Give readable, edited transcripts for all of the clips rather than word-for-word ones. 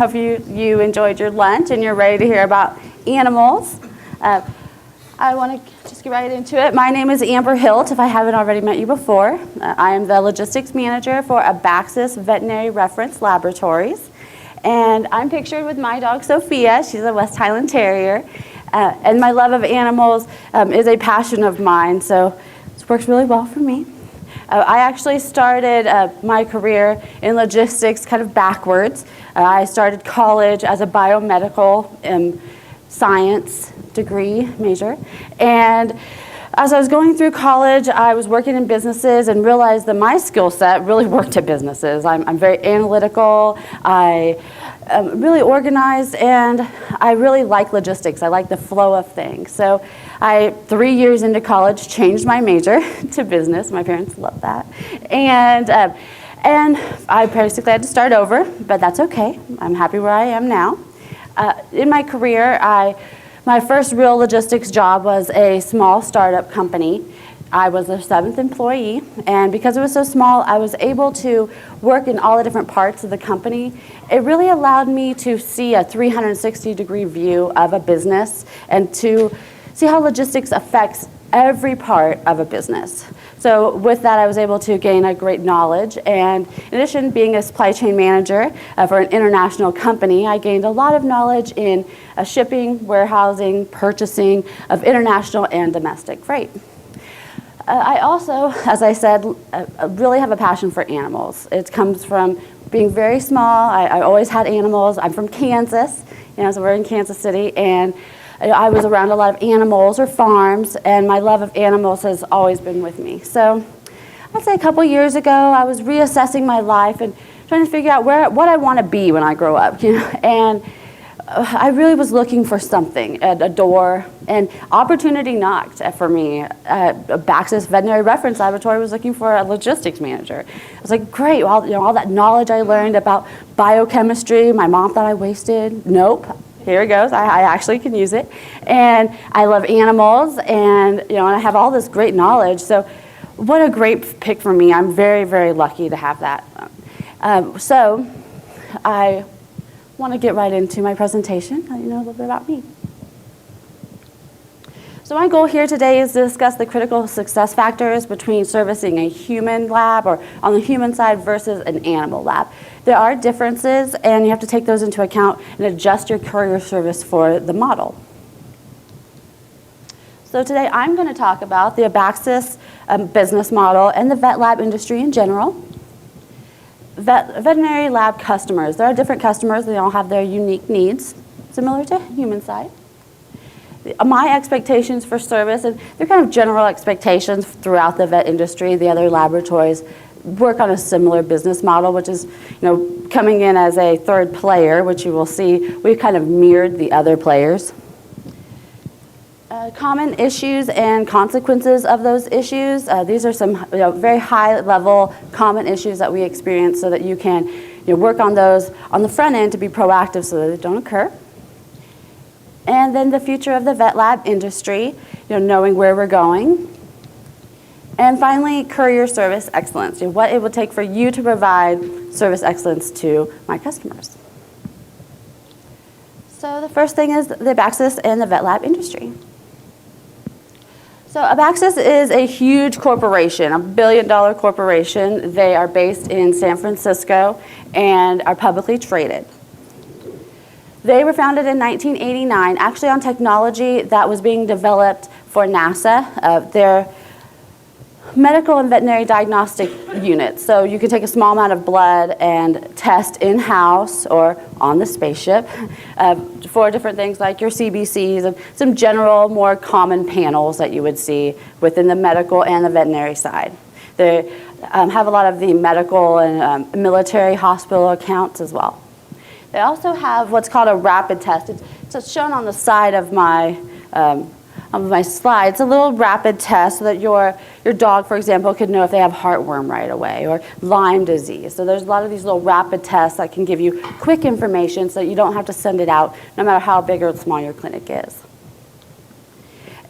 hope you enjoyed your lunch and you're ready to hear about animals. I want to just get right into it. My name is Amber Hilt, if I haven't already met you before. I am the logistics manager for Abaxis Veterinary Reference Laboratories. And I'm pictured with my dog, Sophia. She's a West Highland Terrier. And my love of animals is a passion of mine, so this works really well for me. I actually started my career in logistics kind of backwards. I started college as a biomedical science degree major, and as I was going through college, I was working in businesses and realized that my skill set really worked at businesses. I'm very analytical, I really organized, and I really like logistics. I like the flow of things. So 3 years into college, changed my major to business. My parents love that. And I basically had to start over, but that's okay. I'm happy where I am now. In my career, my first real logistics job was a small startup company. I was their 7th employee, and because it was so small, I was able to work in all the different parts of the company. It really allowed me to see a 360-degree view of a business and to see how logistics affects every part of a business. So with that, I was able to gain a great knowledge, and in addition, being a supply chain manager for an international company, I gained a lot of knowledge in shipping, warehousing, purchasing of international and domestic freight. I also, as I said, really have a passion for animals. It comes from being very small. I always had animals. I'm from Kansas, so we're in Kansas City, and I was around a lot of animals or farms, and my love of animals has always been with me. So I'd say a couple years ago, I was reassessing my life and trying to figure out what I want to be when I grow up, and I really was looking for something, a door, and opportunity knocked for me. Abaxis Veterinary Reference Laboratory was looking for a logistics manager. I was like, great, well, all that knowledge I learned about biochemistry, my mom thought I wasted. Nope. Here it goes. I actually can use it. And I love animals, and and I have all this great knowledge. So what a great pick for me. I'm very, very lucky to have that. So I want to get right into my presentation, let you know a little bit about me. So my goal here today is to discuss the critical success factors between servicing a human lab or on the human side versus an animal lab. There are differences, and you have to take those into account and adjust your courier service for the model. So today I'm going to talk about the Abaxis business model and the vet lab industry in general. Veterinary lab customers. There are different customers. They all have their unique needs, similar to human side. My expectations for service, and they're kind of general expectations throughout the vet industry. The other laboratories work on a similar business model, which is, coming in as a third player, which you will see, we kind of mirrored the other players. Common issues and consequences of those issues. These are some very high-level common issues that we experience so that you can work on those on the front end to be proactive so that they don't occur. And then the future of the vet lab industry, knowing where we're going. And finally, courier service excellence, what it would take for you to provide service excellence to my customers. So the first thing is the Abaxis and the vet lab industry. So Abaxis is a huge corporation, $1 billion corporation. They are based in San Francisco and are publicly traded. They were founded in 1989, actually on technology that was being developed for NASA. Their medical and veterinary diagnostic units. So you can take a small amount of blood and test in-house or on the spaceship for different things like your CBCs and some general, more common panels that you would see within the medical and the veterinary side. They have a lot of the medical and military hospital accounts as well. They also have what's called a rapid test. It's shown on the side of my slide. It's a little rapid test so that your dog, for example, could know if they have heartworm right away or Lyme disease. So there's a lot of these little rapid tests that can give you quick information so that you don't have to send it out no matter how big or small your clinic is.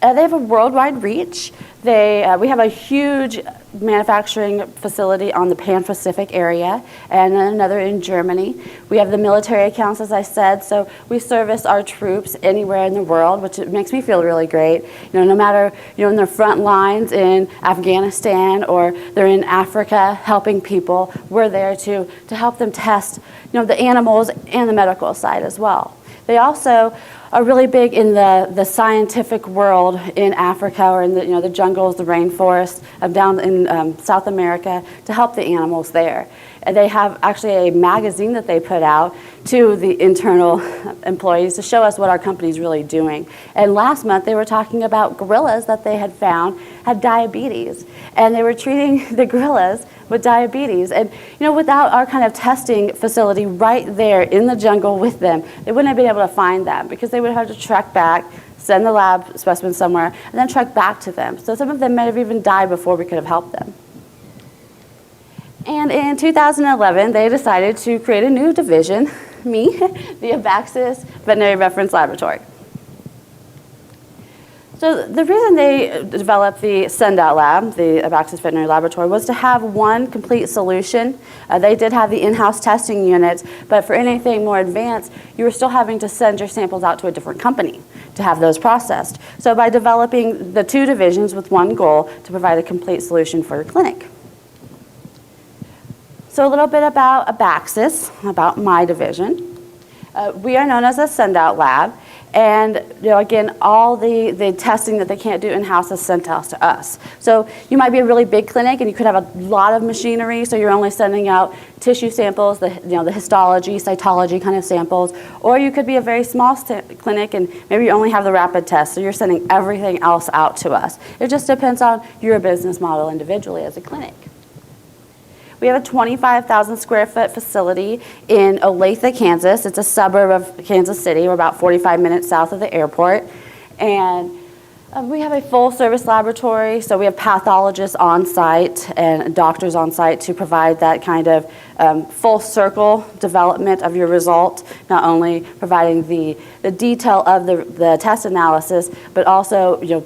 They have a worldwide reach. We have a huge manufacturing facility on the Pan-Pacific area and another in Germany. We have the military accounts, as I said, so we service our troops anywhere in the world, which makes me feel really great. No matter in their front lines in Afghanistan or they're in Africa helping people, we're there to help them test the animals and the medical side as well. They also are really big in the scientific world in Africa or in the jungles, the rainforests down in South America to help the animals there. And they have actually a magazine that they put out to the internal employees to show us what our company is really doing. And last month they were talking about gorillas that they had found had diabetes, and they were treating the gorillas with diabetes. And without our kind of testing facility right there in the jungle with them, they wouldn't have been able to find them because they would have to trek back, send the lab specimen somewhere, and then trek back to them. So some of them may have even died before we could have helped them. And in 2011, they decided to create a new division, me, the Abaxis Veterinary Reference Laboratory. So the reason they developed the send-out lab, the Abaxis Veterinary Laboratory, was to have one complete solution. They did have the in-house testing units, but for anything more advanced, you were still having to send your samples out to a different company to have those processed. So by developing the two divisions with one goal to provide a complete solution for your clinic. So a little bit about Abaxis, about my division. We are known as a send-out lab, and again, all the testing that they can't do in-house is sent out to us. So you might be a really big clinic, and you could have a lot of machinery, so you're only sending out tissue samples, the histology, cytology kind of samples, or you could be a very small clinic, and maybe you only have the rapid test, so you're sending everything else out to us. It just depends on your business model individually as a clinic. We have a 25,000 square foot facility in Olathe, Kansas. It's a suburb of Kansas City. We're about 45 minutes south of the airport. And we have a full service laboratory, so we have pathologists on site and doctors on site to provide that kind of full circle development of your result, not only providing the detail of the test analysis, but also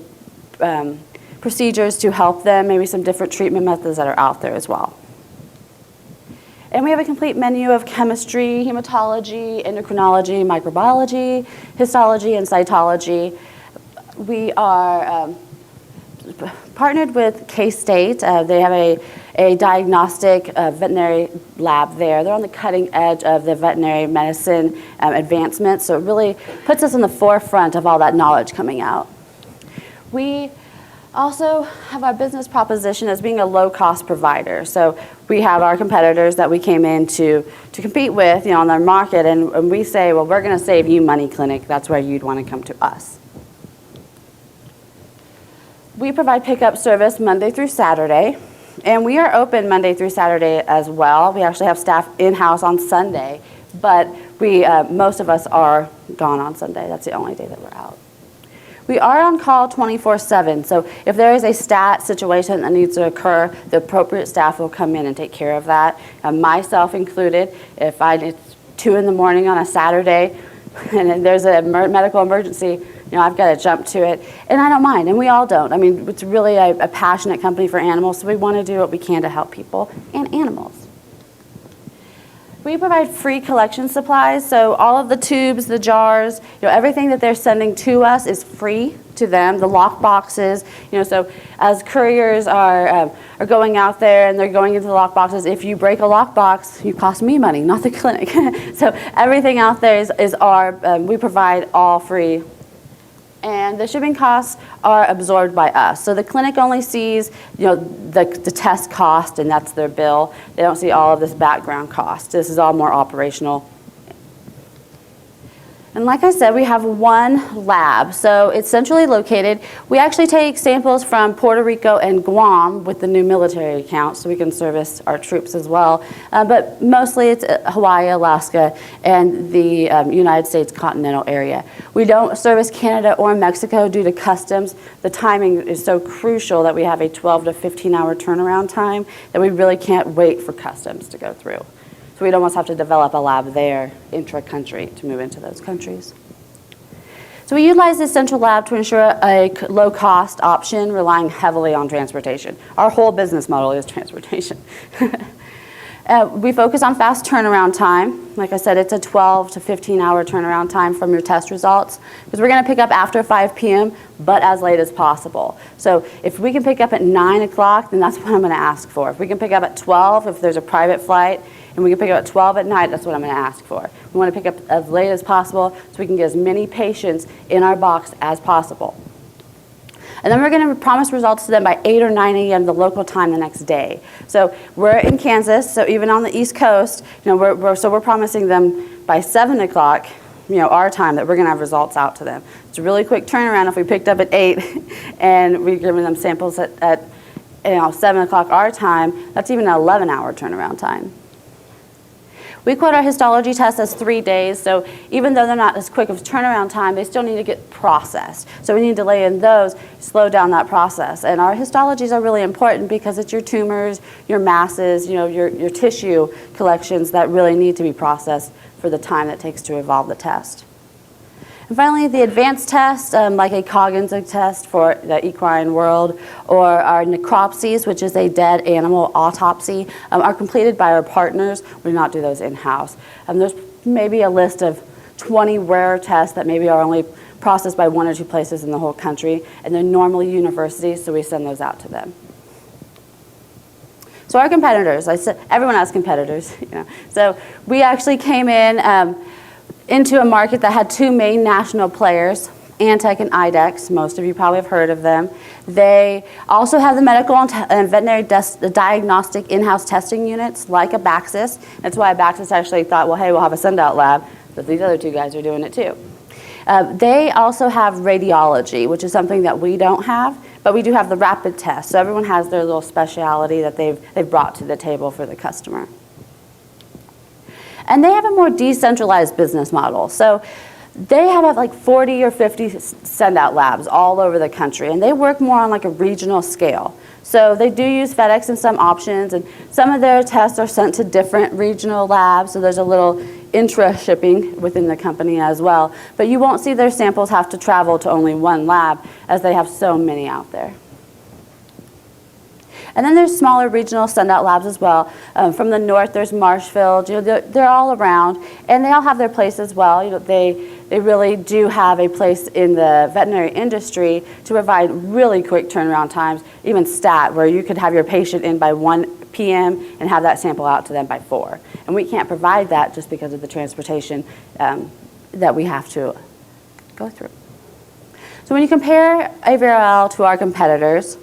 procedures to help them, maybe some different treatment methods that are out there as well. And we have a complete menu of chemistry, hematology, endocrinology, microbiology, histology, and cytology. We are partnered with K-State. They have a diagnostic veterinary lab there. They're on the cutting edge of the veterinary medicine advancement, so it really puts us in the forefront of all that knowledge coming out. We also have our business proposition as being a low-cost provider. So we have our competitors that we came in to compete with on their market, and we say, well, we're going to save you money, clinic. That's where you'd want to come to us. We provide pickup service Monday through Saturday, and we are open Monday through Saturday as well. We actually have staff in-house on Sunday, but most of us are gone on Sunday. That's the only day that we're out. We are on call 24/7, so if there is a stat situation that needs to occur, the appropriate staff will come in and take care of that, myself included. If it's 2 in the morning on a Saturday and there's a medical emergency, I've got to jump to it, and I don't mind, and we all don't. I mean, it's really a passionate company for animals, so we want to do what we can to help people and animals. We provide free collection supplies, so all of the tubes, the jars, everything that they're sending to us is free to them. The lock boxes, so as couriers are going out there and they're going into the lock boxes, if you break a lock box, you cost me money, not the clinic. So everything out there is we provide all free. And the shipping costs are absorbed by us. So the clinic only sees, the test cost, and that's their bill. They don't see all of this background cost. This is all more operational. And like I said, we have one lab, so it's centrally located. We actually take samples from Puerto Rico and Guam with the new military account, so we can service our troops as well. But mostly it's Hawaii, Alaska, and the United States continental area. We don't service Canada or Mexico due to customs. The timing is so crucial that we have a 12 to 15-hour turnaround time that we really can't wait for customs to go through. So we'd almost have to develop a lab there, intra-country, to move into those countries. So we utilize this central lab to ensure a low-cost option, relying heavily on transportation. Our whole business model is transportation. We focus on fast turnaround time. Like I said, it's a 12 to 15-hour turnaround time from your test results, because we're going to pick up after 5 p.m., but as late as possible. So if we can pick up at 9 o'clock, then that's what I'm going to ask for. If we can pick up at 12, if there's a private flight, and we can pick up at 12 at night, that's what I'm going to ask for. We want to pick up as late as possible so we can get as many patients in our box as possible. And then we're going to promise results to them by 8 or 9 a.m. the local time the next day. So we're in Kansas, so even on the East Coast, we're promising them by 7 o'clock, our time, that we're going to have results out to them. It's a really quick turnaround if we picked up at 8 and we're giving them samples at 7 o'clock our time. That's even an 11-hour turnaround time. We quote our histology test as 3 days, so even though they're not as quick of turnaround time, they still need to get processed. So we need to lay in those, slow down that process. And our histologies are really important because it's your tumors, your masses, your tissue collections that really need to be processed for the time that it takes to evolve the test. And finally, the advanced tests, like a Coggins test for the equine world, or our necropsies, which is a dead animal autopsy, are completed by our partners. We do not do those in-house. There's maybe a list of 20 rare tests that maybe are only processed by 1 or 2 places in the whole country, and they're normally universities, so we send those out to them. So our competitors, I said everyone has competitors. So we actually came in into a market that had 2 main national players, Antec and IDEX. Most of you probably have heard of them. They also have the medical and veterinary diagnostic in-house testing units like Abaxis. That's why Abaxis actually thought, well, hey, we'll have a send-out lab, but these other 2 guys are doing it too. They also have radiology, which is something that we don't have, but we do have the rapid test. So everyone has their little specialty that they've brought to the table for the customer. And they have a more decentralized business model. So they have like 40 or 50 send-out labs all over the country, and they work more on like a regional scale. So they do use FedEx in some options, and some of their tests are sent to different regional labs, so there's a little intra-shipping within the company as well. But you won't see their samples have to travel to only 1 lab, as they have so many out there. And then there's smaller regional send-out labs as well. From the north, there's Marshfield. They're all around, and they all have their place as well. They really do have a place in the veterinary industry to provide really quick turnaround times, even stat, where you could have your patient in by 1 p.m. and have that sample out to them by 4. And we can't provide that just because of the transportation that we have to go through. So when you compare AVRL to our competitors,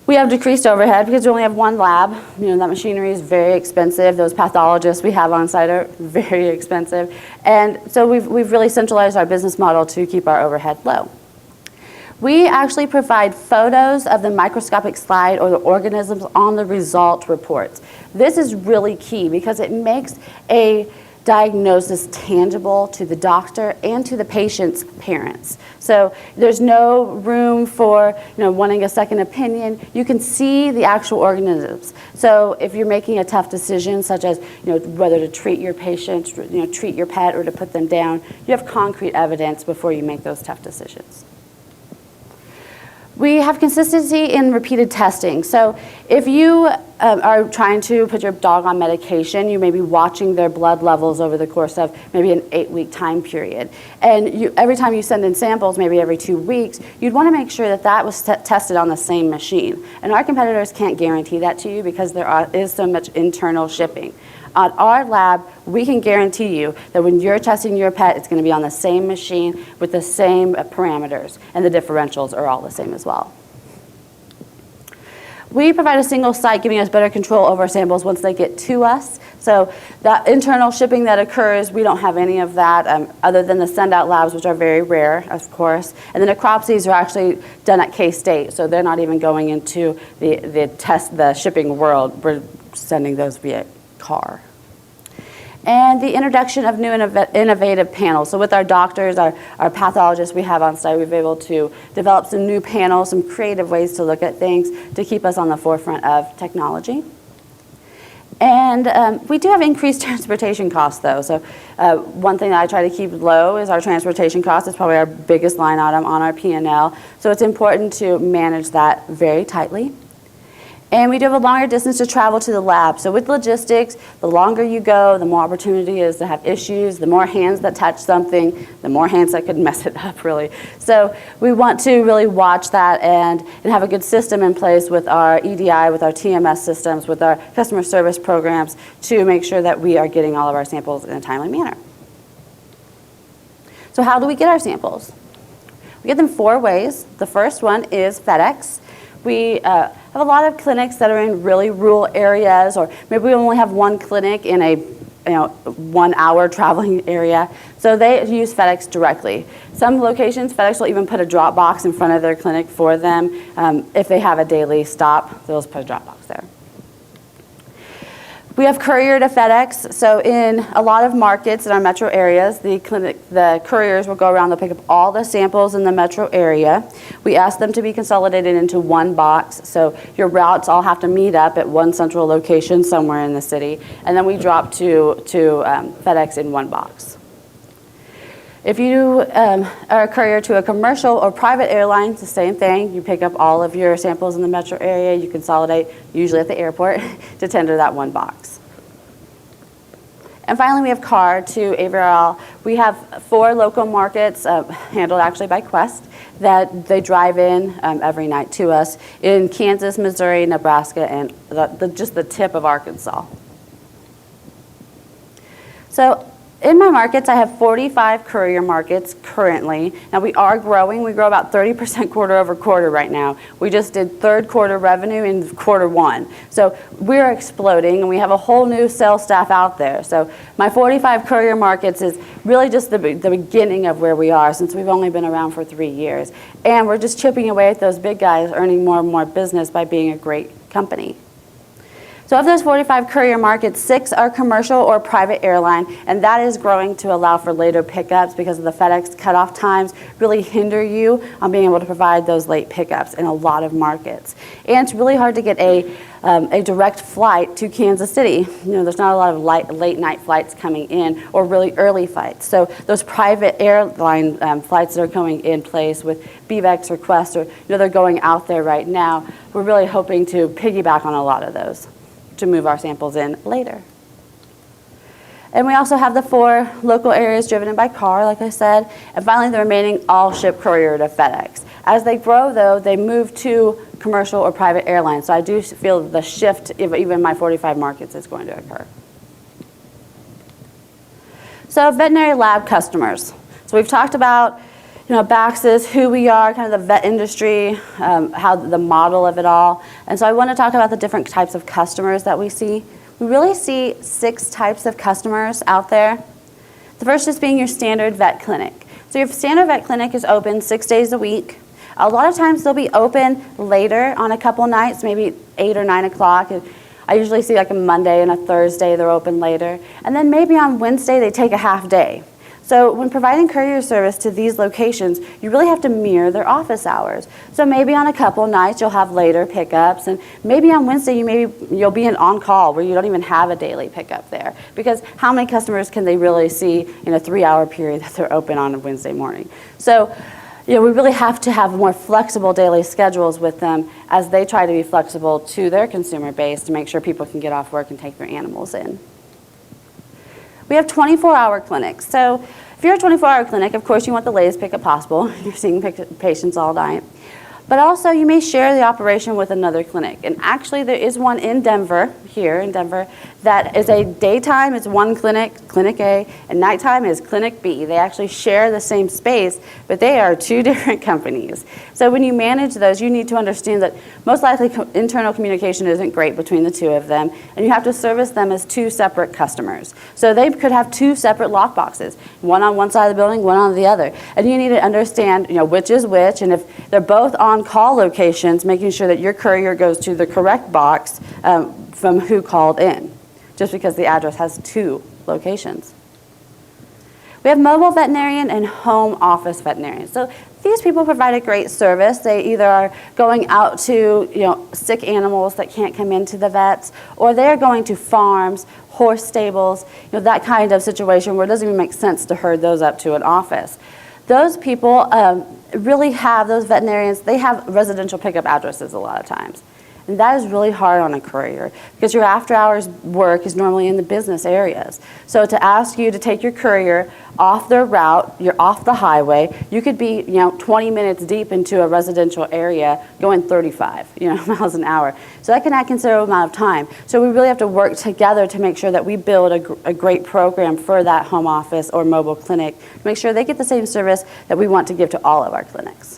we have decreased overhead because we only have 1 lab. That machinery is very expensive. Those pathologists we have on site are very expensive. And so we've really centralized our business model to keep our overhead low. We actually provide photos of the microscopic slide or the organisms on the result reports. This is really key because it makes a diagnosis tangible to the doctor and to the patient's parents. So there's no room for wanting a second opinion. You can see the actual organisms. So if you're making a tough decision, such as whether to treat your patient, treat your pet, or to put them down, you have concrete evidence before you make those tough decisions. We have consistency in repeated testing. So if you are trying to put your dog on medication, you may be watching their blood levels over the course of maybe an 8-week time period. And every time you send in samples, maybe every 2 weeks, you'd want to make sure that that was tested on the same machine. And our competitors can't guarantee that to you because there is so much internal shipping. At our lab, we can guarantee you that when you're testing your pet, it's going to be on the same machine with the same parameters, and the differentials are all the same as well. We provide a single site giving us better control over samples once they get to us. So that internal shipping that occurs, we don't have any of that other than the send-out labs, which are very rare, of course. And the necropsies are actually done at K-State, so they're not even going into the shipping world. We're sending those via car. And the introduction of new innovative panels. So with our doctors, our pathologists we have on site, we've been able to develop some new panels, some creative ways to look at things to keep us on the forefront of technology. And we do have increased transportation costs, though. So one thing that I try to keep low is our transportation costs. It's probably our biggest line item on our P&L. So it's important to manage that very tightly. And we do have a longer distance to travel to the lab. So with logistics, the longer you go, the more opportunity is to have issues, the more hands that touch something, the more hands that could mess it up, really. So we want to really watch that and have a good system in place with our EDI, with our TMS systems, with our customer service programs to make sure that we are getting all of our samples in a timely manner. So how do we get our samples? We get them 4 ways. The first one is FedEx. We have a lot of clinics that are in really rural areas, or maybe we only have one clinic in a 1-hour traveling area. So they use FedEx directly. Some locations, FedEx will even put a drop box in front of their clinic for them. If they have a daily stop, they'll just put a drop box there. We have courier to FedEx. So in a lot of markets in our metro areas, the couriers will go around, they'll pick up all the samples in the metro area. We ask them to be consolidated into one box. So your routes all have to meet up at one central location somewhere in the city. And then we drop to FedEx in one box. If you are a courier to a commercial or private airline, it's the same thing. You pick up all of your samples in the metro area, you consolidate, usually at the airport, to tender that one box. And finally, we have car to AVRL. We have 4 local markets handled actually by Quest that they drive in every night to us in Kansas, Missouri, Nebraska, and just the tip of Arkansas. So in my markets, I have 45 courier markets currently. Now we are growing. We grow about 30% quarter over quarter right now. We just did 3rd quarter revenue in quarter 1. So we're exploding, and we have a whole new sales staff out there. So my 45 courier markets is really just the beginning of where we are, since we've only been around for 3 years. And we're just chipping away at those big guys, earning more and more business by being a great company. So of those 45 courier markets, 6 are commercial or private airline, and that is growing to allow for later pickups because of the FedEx cutoff times really hinder you on being able to provide those late pickups in a lot of markets. And it's really hard to get a direct flight to Kansas City. There's not a lot of late night flights coming in or really early flights. So those private airline flights that are coming in place with BVEX or Quest, or they're going out there right now, we're really hoping to piggyback on a lot of those to move our samples in later. And we also have the 4 local areas driven in by car, like I said. And finally, the remaining all ship courier to FedEx. As they grow, though, they move to commercial or private airlines. So I do feel the shift, even my 45 markets, is going to occur. So veterinary lab customers. So we've talked about Abaxis, who we are, kind of the vet industry, how the model of it all. And so I want to talk about the different types of customers that we see. We really see 6 types of customers out there. The first just being your standard vet clinic. So your standard vet clinic is open 6 days a week. A lot of times they'll be open later on a couple nights, maybe 8 or 9 o'clock. I usually see like a Monday and a Thursday they're open later. And then maybe on Wednesday they take a half day. So when providing courier service to these locations, you really have to mirror their office hours. So maybe on a couple nights you'll have later pickups, and maybe on Wednesday you'll be an on-call where you don't even have a daily pickup there. Because how many customers can they really see in a 3-hour period that they're open on a Wednesday morning? So we really have to have more flexible daily schedules with them as they try to be flexible to their consumer base to make sure people can get off work and take their animals in. We have 24-hour clinics. So if you're a 24-hour clinic, of course you want the latest pickup possible. You're seeing patients all night. But also you may share the operation with another clinic. And actually there is one in Denver, here in Denver, that is a daytime, it's one clinic, Clinic A, and nighttime is Clinic B. They actually share the same space, but they are 2 different companies. So when you manage those, you need to understand that most likely internal communication isn't great between the 2 of them, and you have to service them as 2 separate customers. So they could have 2 separate lock boxes, one on one side of the building, one on the other. And you need to understand which is which, and if they're both on call locations, making sure that your courier goes to the correct box from who called in, just because the address has 2 locations. We have mobile veterinarian and home office veterinarian. So these people provide a great service. They either are going out to sick animals that can't come into the vets, or they're going to farms, horse stables, that kind of situation where it doesn't even make sense to herd those up to an office. Those people really have, those veterinarians, they have residential pickup addresses a lot of times. And that is really hard on a courier because your after-hours work is normally in the business areas. So to ask you to take your courier off their route, you're off the highway, you could be 20 minutes deep into a residential area going 35 miles an hour. So that can add a considerable amount of time. So we really have to work together to make sure that we build a great program for that home office or mobile clinic to make sure they get the same service that we want to give to all of our clinics.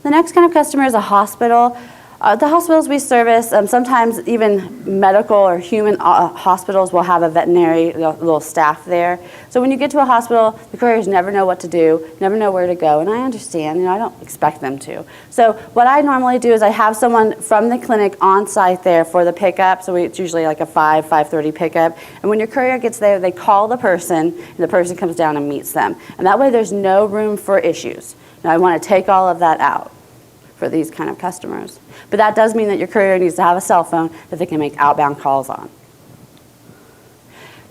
The next kind of customer is a hospital. The hospitals we service, sometimes even medical or human hospitals will have a veterinary little staff there. So when you get to a hospital, the couriers never know what to do, never know where to go, and I understand, I don't expect them to. So what I normally do is I have someone from the clinic on site there for the pickup, so it's usually like a 5:30 pickup, and when your courier gets there, they call the person, and the person comes down and meets them. And that way there's no room for issues. Now I want to take all of that out for these kind of customers. But that does mean that your courier needs to have a cell phone that they can make outbound calls on.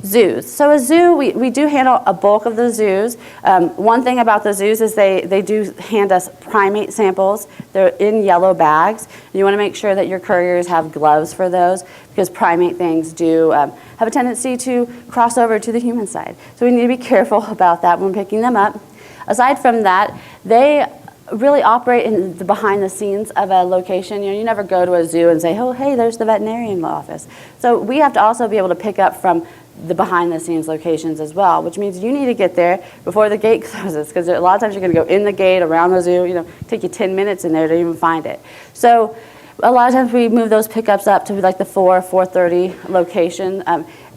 Zoos. So a zoo, we do handle a bulk of the zoos. One thing about the zoos is they do hand us primate samples. They're in yellow bags. You want to make sure that your couriers have gloves for those because primate things do have a tendency to cross over to the human side. So we need to be careful about that when picking them up. Aside from that, they really operate in the behind the scenes of a location. You never go to a zoo and say, oh, hey, there's the veterinarian office. So we have to also be able to pick up from the behind the scenes locations as well, which means you need to get there before the gate closes because a lot of times you're going to go in the gate, around the zoo, take you 10 minutes in there to even find it. So a lot of times we move those pickups up to like the 4:30 location.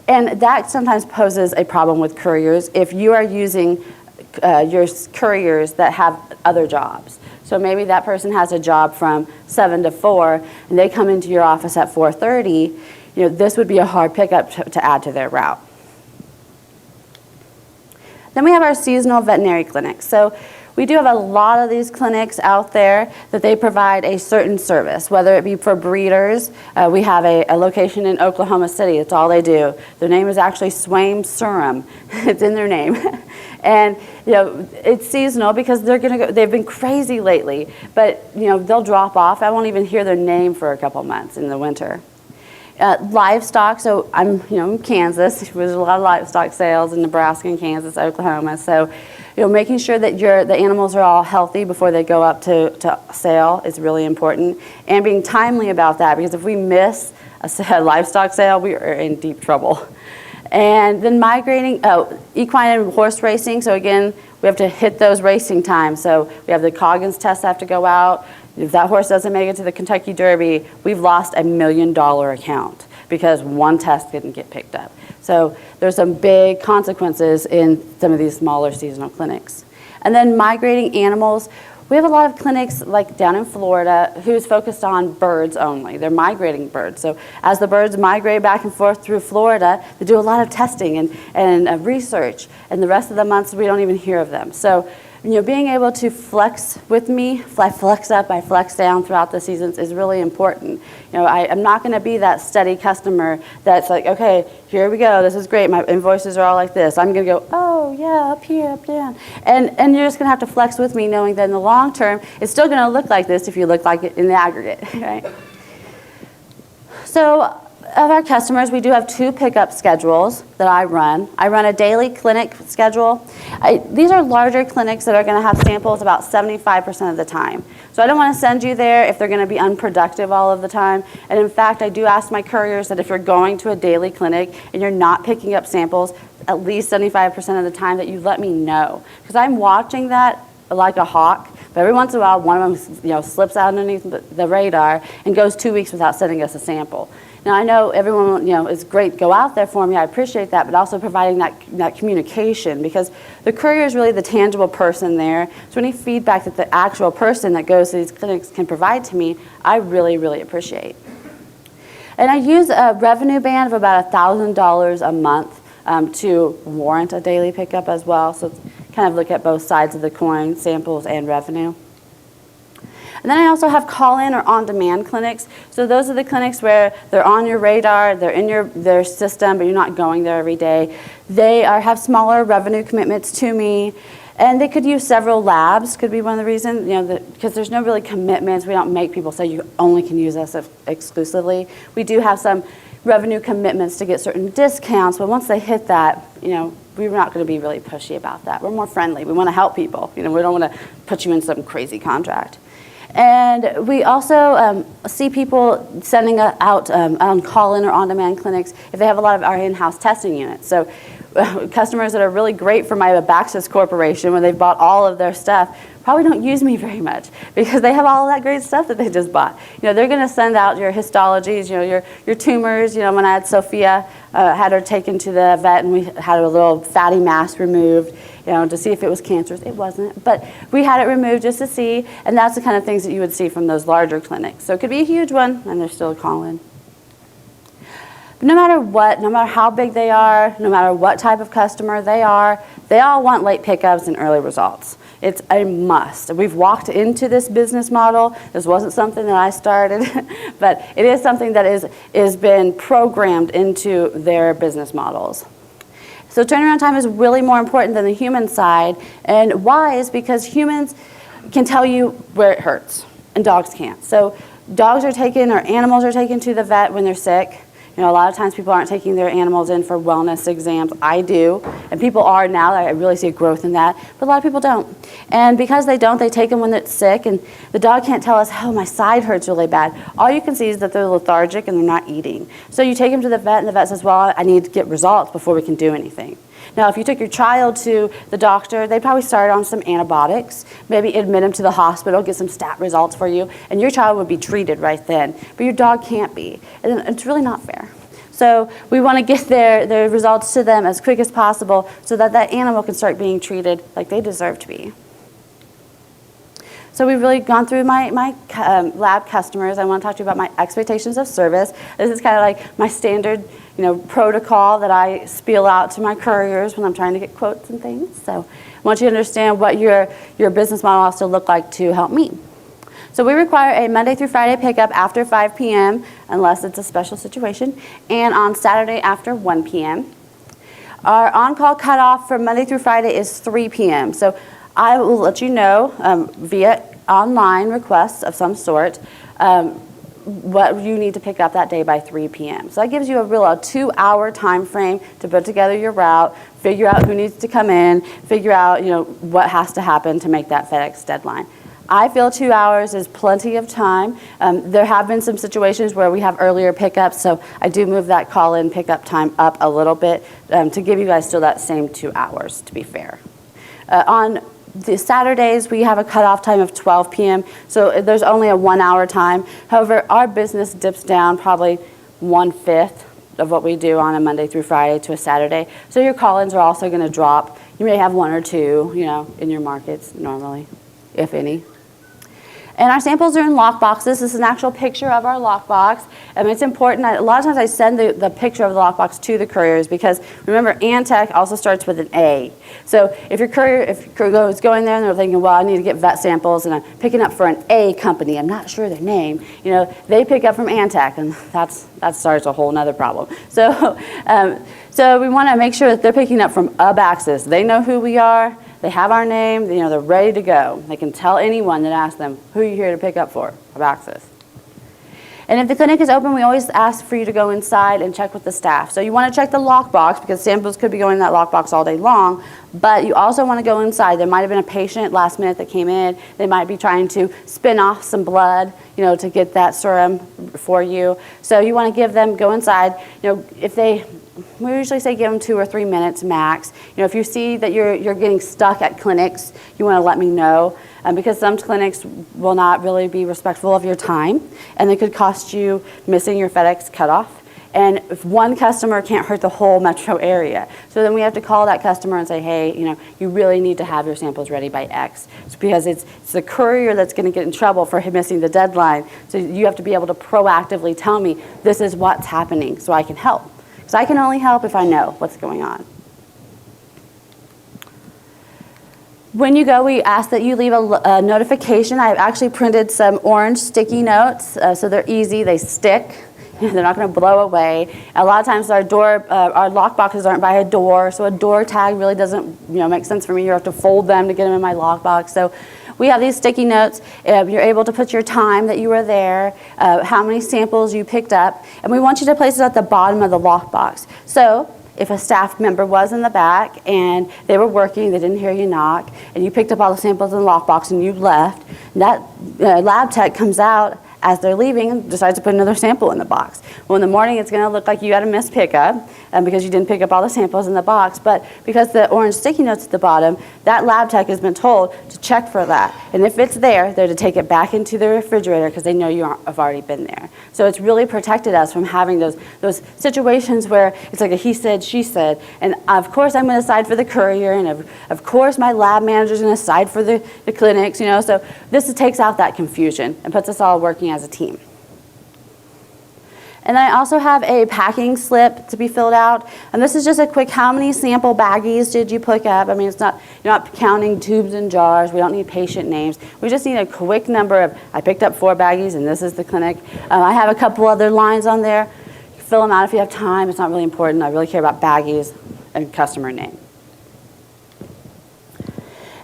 And that sometimes poses a problem with couriers if you are using your couriers that have other jobs. So maybe that person has a job from 7 to 4 and they come into your office at 4:30, this would be a hard pickup to add to their route. Then we have our seasonal veterinary clinics. So we do have a lot of these clinics out there that they provide a certain service, whether it be for breeders. We have a location in Oklahoma City. That's all they do. Their name is actually Swaim Surum. It's in their name. And it's seasonal because they've been crazy lately, but they'll drop off. I won't even hear their name for a couple months in the winter. Livestock, so I'm in Kansas. There's a lot of livestock sales in Nebraska and Kansas, Oklahoma. So making sure that the animals are all healthy before they go up to sale is really important, and being timely about that because if we miss a livestock sale, we are in deep trouble. And then equine and horse racing. So again, we have to hit those racing times. So we have the Coggins tests have to go out. If that horse doesn't make it to the Kentucky Derby, we've lost $1 million account because one test didn't get picked up. So there's some big consequences in some of these smaller seasonal clinics. And then migrating animals. We have a lot of clinics like down in Florida who's focused on birds only. They're migrating birds. So as the birds migrate back and forth through Florida, they do a lot of testing and research. And the rest of the months, we don't even hear of them. So being able to flex with me, flex up, I flex down throughout the seasons is really important. I'm not going to be that steady customer that's like, okay, here we go, this is great, my invoices are all like this. I'm going to go, oh yeah, up here, up down. And you're just going to have to flex with me knowing that in the long term, it's still going to look like this if you look like it in the aggregate, right? So of our customers, we do have 2 pickup schedules that I run. I run a daily clinic schedule. These are larger clinics that are going to have samples about 75% of the time. So I don't want to send you there if they're going to be unproductive all of the time. And in fact, I do ask my couriers that if you're going to a daily clinic and you're not picking up samples at least 75% of the time, that you let me know. Because I'm watching that like a hawk. But every once in a while, one of them slips out underneath the radar and goes 2 weeks without sending us a sample. Now, I know everyone, is great, go out there for me, I appreciate that, but also providing that communication because the courier is really the tangible person there. So any feedback that the actual person that goes to these clinics can provide to me, I really, really appreciate. And I use a revenue band of about $1,000 a month to warrant a daily pickup as well. So it's kind of look at both sides of the coin, samples and revenue. And then I also have call-in or on-demand clinics. So those are the clinics where they're on your radar, they're in their system, but you're not going there every day. They have smaller revenue commitments to me, and they could use several labs, could be one of the reasons, because there's no really commitments. We don't make people say you only can use us exclusively. We do have some revenue commitments to get certain discounts, but once they hit that, we're not going to be really pushy about that. We're more friendly. We want to help people. We don't want to put you in some crazy contract. And we also see people sending out on call-in or on-demand clinics if they have a lot of our in-house testing units. So customers that are really great for my Abaxis Corporation when they've bought all of their stuff probably don't use me very much because they have all of that great stuff that they just bought. They're going to send out your histologies, your tumors. When I had Sophia, had her taken to the vet and we had a little fatty mass removed, to see if it was cancerous. It wasn't, but we had it removed just to see, and that's the kind of things that you would see from those larger clinics. So it could be a huge one, and there's still a call-in. But no matter what, no matter how big they are, no matter what type of customer they are, they all want late pickups and early results. It's a must. We've walked into this business model. This wasn't something that I started, but it is something that is been programmed into their business models. So turnaround time is really more important than the human side. And why is because humans can tell you where it hurts, and dogs can't. So dogs are taken, or animals are taken to the vet when they're sick. A lot of times people aren't taking their animals in for wellness exams. I do, and people are now. I really see a growth in that, but a lot of people don't. And because they don't, they take them when it's sick, and the dog can't tell us, oh, my side hurts really bad. All you can see is that they're lethargic and they're not eating. So you take them to the vet, and the vet says, well, I need to get results before we can do anything. Now, if you took your child to the doctor, they'd probably start on some antibiotics, maybe admit them to the hospital, get some stat results for you, and your child would be treated right then. But your dog can't be, and it's really not fair. So we want to get their results to them as quick as possible so that that animal can start being treated like they deserve to be. So we've really gone through my lab customers. I want to talk to you about my expectations of service. This is kind of like my standard protocol that I spiel out to my couriers when I'm trying to get quotes and things. So I want you to understand what your business model has to look like to help me. So we require a Monday through Friday pickup after 5 p.m. unless it's a special situation, and on Saturday after 1 p.m. Our on-call cutoff for Monday through Friday is 3 p.m. So I will let you know via online requests of some sort what you need to pick up that day by 3 p.m. So that gives you a 2-hour time frame to put together your route, figure out who needs to come in, figure out what has to happen to make that FedEx deadline. I feel 2 hours is plenty of time. There have been some situations where we have earlier pickups, so I do move that call-in pickup time up a little bit to give you guys still that same 2 hours, to be fair. On the Saturdays, we have a cutoff time of 12 p.m., so there's only a 1-hour time. However, our business dips down probably 1/5 of what we do on a Monday through Friday to a Saturday. So your call-ins are also going to drop. You may have 1 or 2, in your markets normally, if any. And our samples are in lockboxes. This is an actual picture of our lockbox. It's important. A lot of times I send the picture of the lockbox to the couriers because, remember, Antec also starts with an A. So if your courier is going there and they're thinking, well, I need to get vet samples and I'm picking up for an A company, I'm not sure their name, they pick up from Antec, and that starts a whole nother problem. So, so we want to make sure that they're picking up from Abaxis. They know who we are. They have our name, they're ready to go. They can tell anyone that asks them, who are you here to pick up for? Abaxis. And if the clinic is open, we always ask for you to go inside and check with the staff. So you want to check the lockbox because samples could be going in that lockbox all day long, but you also want to go inside. There might have been a patient last minute that came in. They might be trying to spin off some blood, to get that serum for you. So you want to go inside. We usually say give them 2 or 3 minutes max. If you see that you're getting stuck at clinics, you want to let me know because some clinics will not really be respectful of your time, and they could cost you missing your FedEx cutoff. And if one customer can't hurt the whole metro area. So then we have to call that customer and say, hey, you really need to have your samples ready by X. It's because it's the courier that's going to get in trouble for missing the deadline. So you have to be able to proactively tell me this is what's happening so I can help. Because I can only help if I know what's going on. When you go, we ask that you leave a notification. I've actually printed some orange sticky notes, so they're easy, they stick. They're not going to blow away. A lot of times our lock boxes aren't by a door, so a door tag really doesn't make sense for me. You have to fold them to get them in my lock box. So we have these sticky notes. You're able to put your time that you were there, how many samples you picked up, and we want you to place it at the bottom of the lock box. So if a staff member was in the back and they were working, they didn't hear you knock, and you picked up all the samples in the lock box and you left, that lab tech comes out as they're leaving and decides to put another sample in the box. Well, in the morning, it's going to look like you had a missed pickup because you didn't pick up all the samples in the box. But because the orange sticky note's at the bottom, that lab tech has been told to check for that. And if it's there, they're to take it back into the refrigerator because they know you have already been there. So it's really protected us from having those situations where it's like a he said, she said. And of course, I'm going to side for the courier. And of course, my lab manager's going to side for the clinics. So this takes out that confusion and puts us all working as a team. And I also have a packing slip to be filled out. And this is just a quick, how many sample baggies did you pick up? I mean, it's not, you're not counting tubes and jars. We don't need patient names. We just need a quick number of, I picked up 4 baggies and this is the clinic. I have a couple other lines on there. You can fill them out if you have time. It's not really important. I really care about baggies and customer name.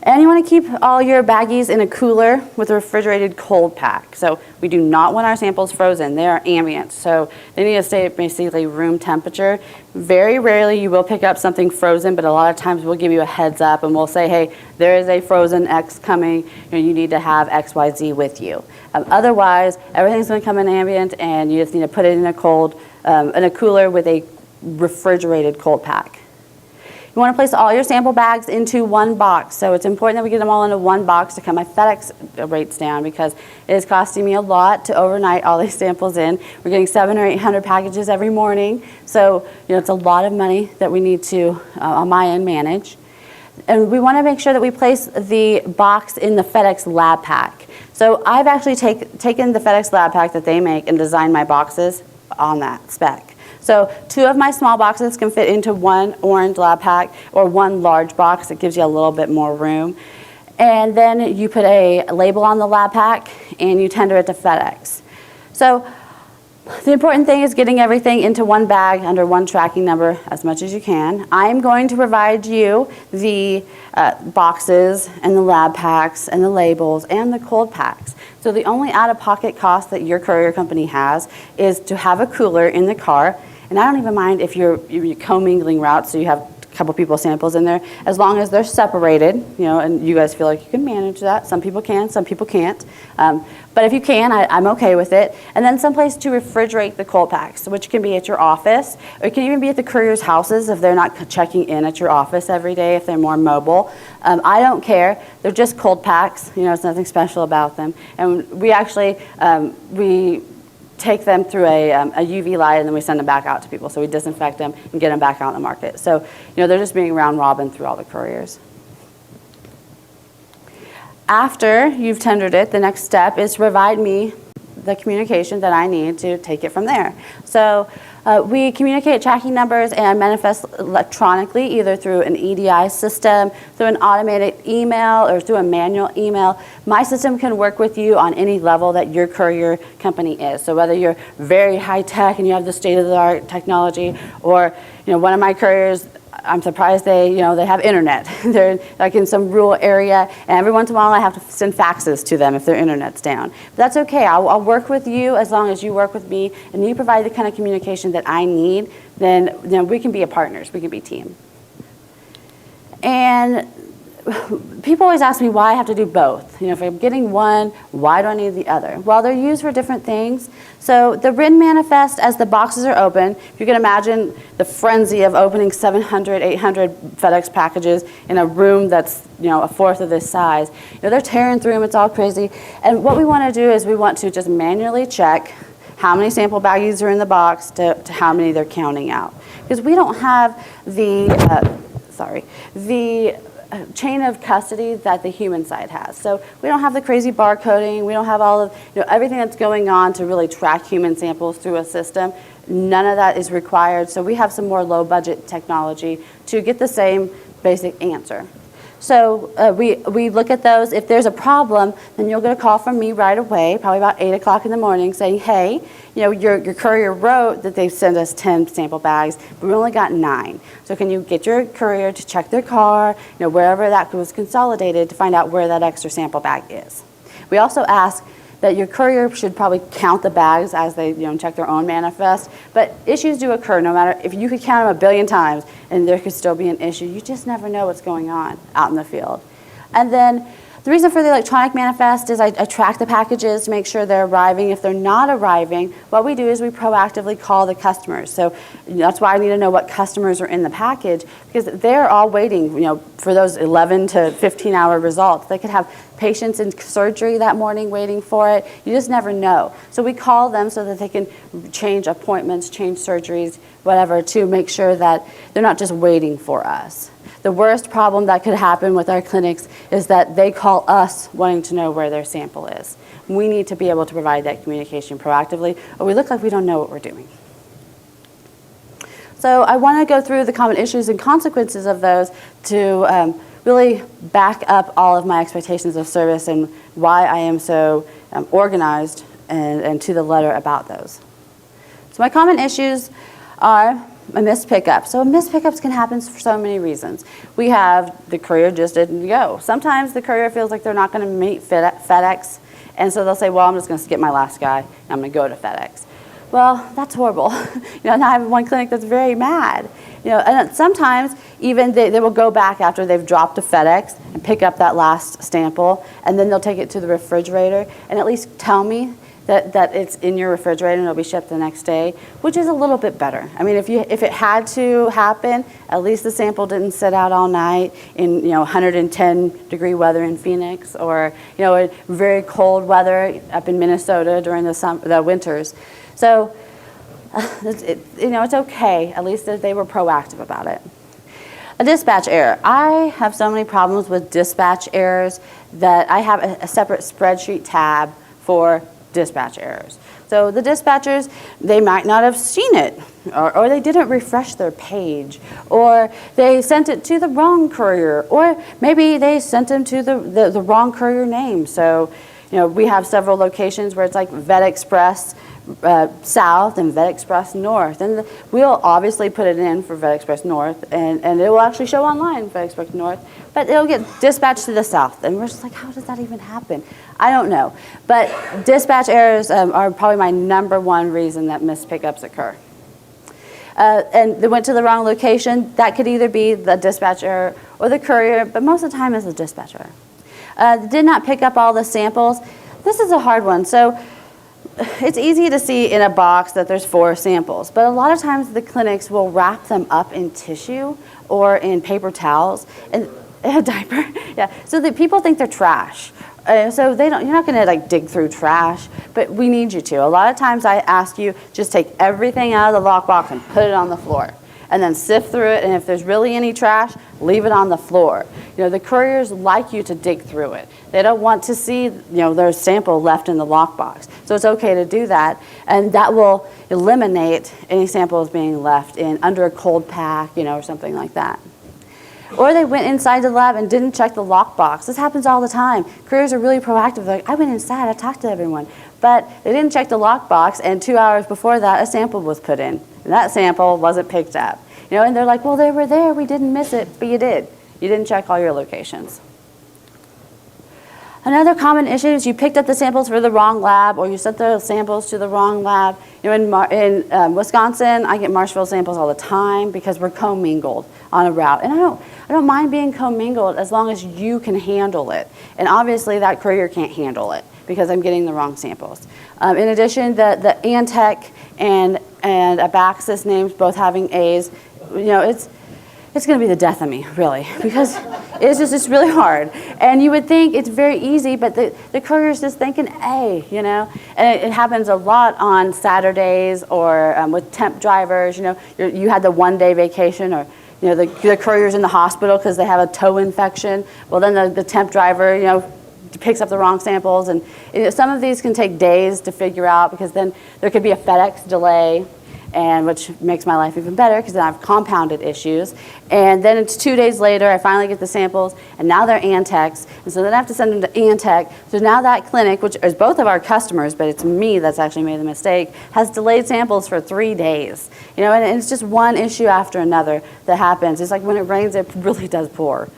And you want to keep all your baggies in a cooler with a refrigerated cold pack. So we do not want our samples frozen. They are ambient, so they need to stay at basically room temperature. Very rarely you will pick up something frozen, but a lot of times we'll give you a heads up and we'll say, hey, there is a frozen X coming, you need to have XYZ with you. Otherwise, everything's going to come in ambient and you just need to put it in a cooler with a refrigerated cold pack. You want to place all your sample bags into one box. So it's important that we get them all into one box to cut my FedEx rates down because it is costing me a lot to overnight all these samples in. We're getting 700 or 800 packages every morning. So it's a lot of money that we need to, on my end, manage. And we want to make sure that we place the box in the FedEx lab pack. So I've actually taken the FedEx lab pack that they make and designed my boxes on that spec. So 2 of my small boxes can fit into one orange lab pack or one large box. It gives you a little bit more room. And then you put a label on the lab pack and you tender it to FedEx. So the important thing is getting everything into one bag under one tracking number as much as you can. I am going to provide you the boxes and the lab packs and the labels and the cold packs. So the only out-of-pocket cost that your courier company has is to have a cooler in the car. And I don't even mind if you're commingling routes, so you have a couple people samples in there, as long as they're separated, and you guys feel like you can manage that. Some people can, some people can't. But if you can, I'm okay with it. And then someplace to refrigerate the cold packs, which can be at your office, or it can even be at the courier's houses if they're not checking in at your office every day, if they're more mobile. I don't care. They're just cold packs. It's nothing special about them. And we actually, we take them through a UV light and then we send them back out to people. So we disinfect them and get them back out in the market. So, they're just being round robin through all the couriers. After you've tendered it, the next step is to provide me the communication that I need to take it from there. So we communicate tracking numbers and manifest electronically, either through an EDI system, through an automated email, or through a manual email. My system can work with you on any level that your courier company is. So whether you're very high tech and you have the state-of-the-art technology, or one of my couriers, I'm surprised they have internet. They're like in some rural area, and every once in a while I have to send faxes to them if their internet's down. But that's okay. I'll work with you as long as you work with me, and you provide the kind of communication that I need. Then we can be partners. We can be a team. And people always ask me why I have to do both. If I'm getting one, why do I need the other? Well, they're used for different things. So the written manifest, as the boxes are open, you can imagine the frenzy of opening 700, 800 FedEx packages in a room that's a fourth of this size. They're tearing through them. It's all crazy. And what we want to do is we want to just manually check how many sample baggies are in the box to how many they're counting out. Because we don't have the chain of custody that the human side has. So we don't have the crazy barcoding. We don't have all of everything that's going on to really track human samples through a system. None of that is required. So we have some more low budget technology to get the same basic answer. So we look at those. If there's a problem, then you'll get a call from me right away, probably about 8 o'clock in the morning, saying, hey, your courier wrote that they sent us 10 sample bags, but we only got 9. So can you get your courier to check their car, wherever that was consolidated, to find out where that extra sample bag is. We also ask that your courier should probably count the bags as they check their own manifest. But issues do occur no matter, if you could count them 1 billion times and there could still be an issue. You just never know what's going on out in the field. And then the reason for the electronic manifest is I track the packages to make sure they're arriving. If they're not arriving, what we do is we proactively call the customers. So that's why I need to know what customers are in the package, because they're all waiting for those 11 to 15-hour results. They could have patients in surgery that morning waiting for it. You just never know. So we call them so that they can change appointments, change surgeries, whatever, to make sure that they're not just waiting for us. The worst problem that could happen with our clinics is that they call us wanting to know where their sample is. We need to be able to provide that communication proactively, or we look like we don't know what we're doing. So I want to go through the common issues and consequences of those to really back up all of my expectations of service and why I am so organized and to the letter about those. So my common issues are a missed pickup. So missed pickups can happen for so many reasons. We have the courier just didn't go. Sometimes the courier feels like they're not going to meet FedEx, and so they'll say, well, I'm just going to skip my last guy, and I'm going to go to FedEx. Well, that's horrible. Now I have one clinic that's very mad. And sometimes even they will go back after they've dropped a FedEx and pick up that last sample, and then they'll take it to the refrigerator and at least tell me that it's in your refrigerator and it'll be shipped the next day, which is a little bit better. I mean, if it had to happen, at least the sample didn't sit out all night in 110-degree weather in Phoenix, or very cold weather up in Minnesota during the winters. So it's okay, at least if they were proactive about it. A dispatch error. I have so many problems with dispatch errors that I have a separate spreadsheet tab for dispatch errors. So the dispatchers, they might not have seen it, or they didn't refresh their page, or they sent it to the wrong courier, or maybe they sent them to the wrong courier name. So we have several locations where it's like Vet Express South and Vet Express North, and we'll obviously put it in for Vet Express North, and it will actually show online Vet Express North, but it'll get dispatched to the South, and we're just like, how does that even happen? I don't know, but dispatch errors are probably my #1 reason that missed pickups occur. And they went to the wrong location. That could either be the dispatch error or the courier, but most of the time it's the dispatch error. Did not pick up all the samples. This is a hard one. So it's easy to see in a box that there's 4 samples, but a lot of times the clinics will wrap them up in tissue or in paper towels and a diaper. Yeah, so that people think they're trash. So you're not going to dig through trash, but we need you to. A lot of times I ask you just take everything out of the lockbox and put it on the floor, and then sift through it, and if there's really any trash, leave it on the floor. The couriers like you to dig through it. They don't want to see their sample left in the lockbox. So it's okay to do that, and that will eliminate any samples being left under a cold pack, or something like that. Or they went inside the lab and didn't check the lockbox. This happens all the time. Couriers are really proactive. They're like, I went inside, I talked to everyone. But they didn't check the lockbox, and 2 hours before that, a sample was put in. And that sample wasn't picked up. And they're like, well, they were there, we didn't miss it, but you did. You didn't check all your locations. Another common issue is you picked up the samples for the wrong lab, or you sent the samples to the wrong lab. In Wisconsin, I get Marshfield samples all the time because we're commingled on a route. And I don't mind being commingled as long as you can handle it. And obviously that courier can't handle it because I'm getting the wrong samples. In addition, the Antec and Abaxis names both having A's, it's going to be the death of me, really, because it's really hard. And you would think it's very easy, but the courier's just thinking A, And it happens a lot on Saturdays or with temp drivers. You had the one-day vacation, or the courier's in the hospital because they have a toe infection. Well, then the temp driver, picks up the wrong samples, and some of these can take days to figure out because then there could be a FedEx delay. and which makes my life even better because then I have compounded issues. And then it's 2 days later, I finally get the samples, and now they're Antechs, and so then I have to send them to Antech. So now that clinic, which is both of our customers, but it's me that's actually made the mistake, has delayed samples for 3 days. You know, and it's just one issue after another that happens. It's like when it rains, it really does pour.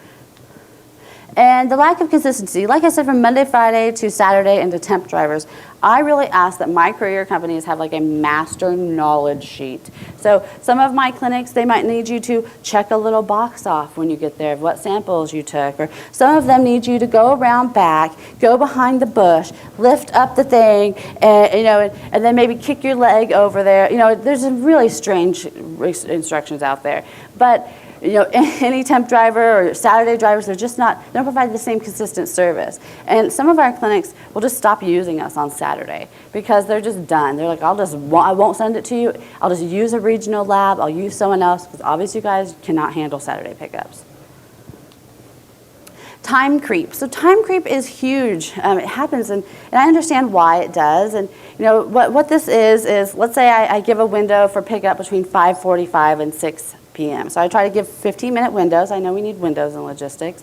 And the lack of consistency, like I said, from Monday, Friday to Saturday and to temp drivers, I really ask that my courier companies have like a master knowledge sheet. So some of my clinics, they might need you to check a little box off when you get there of what samples you took, or some of them need you to go around back, go behind the bush, lift up the thing, and, you know, and then maybe kick your leg over there. You know, there's some really strange instructions out there. But you know, any temp driver or Saturday drivers, they don't provide the same consistent service. And some of our clinics will just stop using us on Saturday because they're just done. They're like, I won't send it to you. I'll just use a regional lab. I'll use someone else because obviously you guys cannot handle Saturday pickups. Time creep. So time creep is huge. It happens, and I understand why it does. And you know what this is let's say I give a window for pickup between 5:45 and 6 p.m. So I try to give 15-minute windows. I know we need windows in logistics.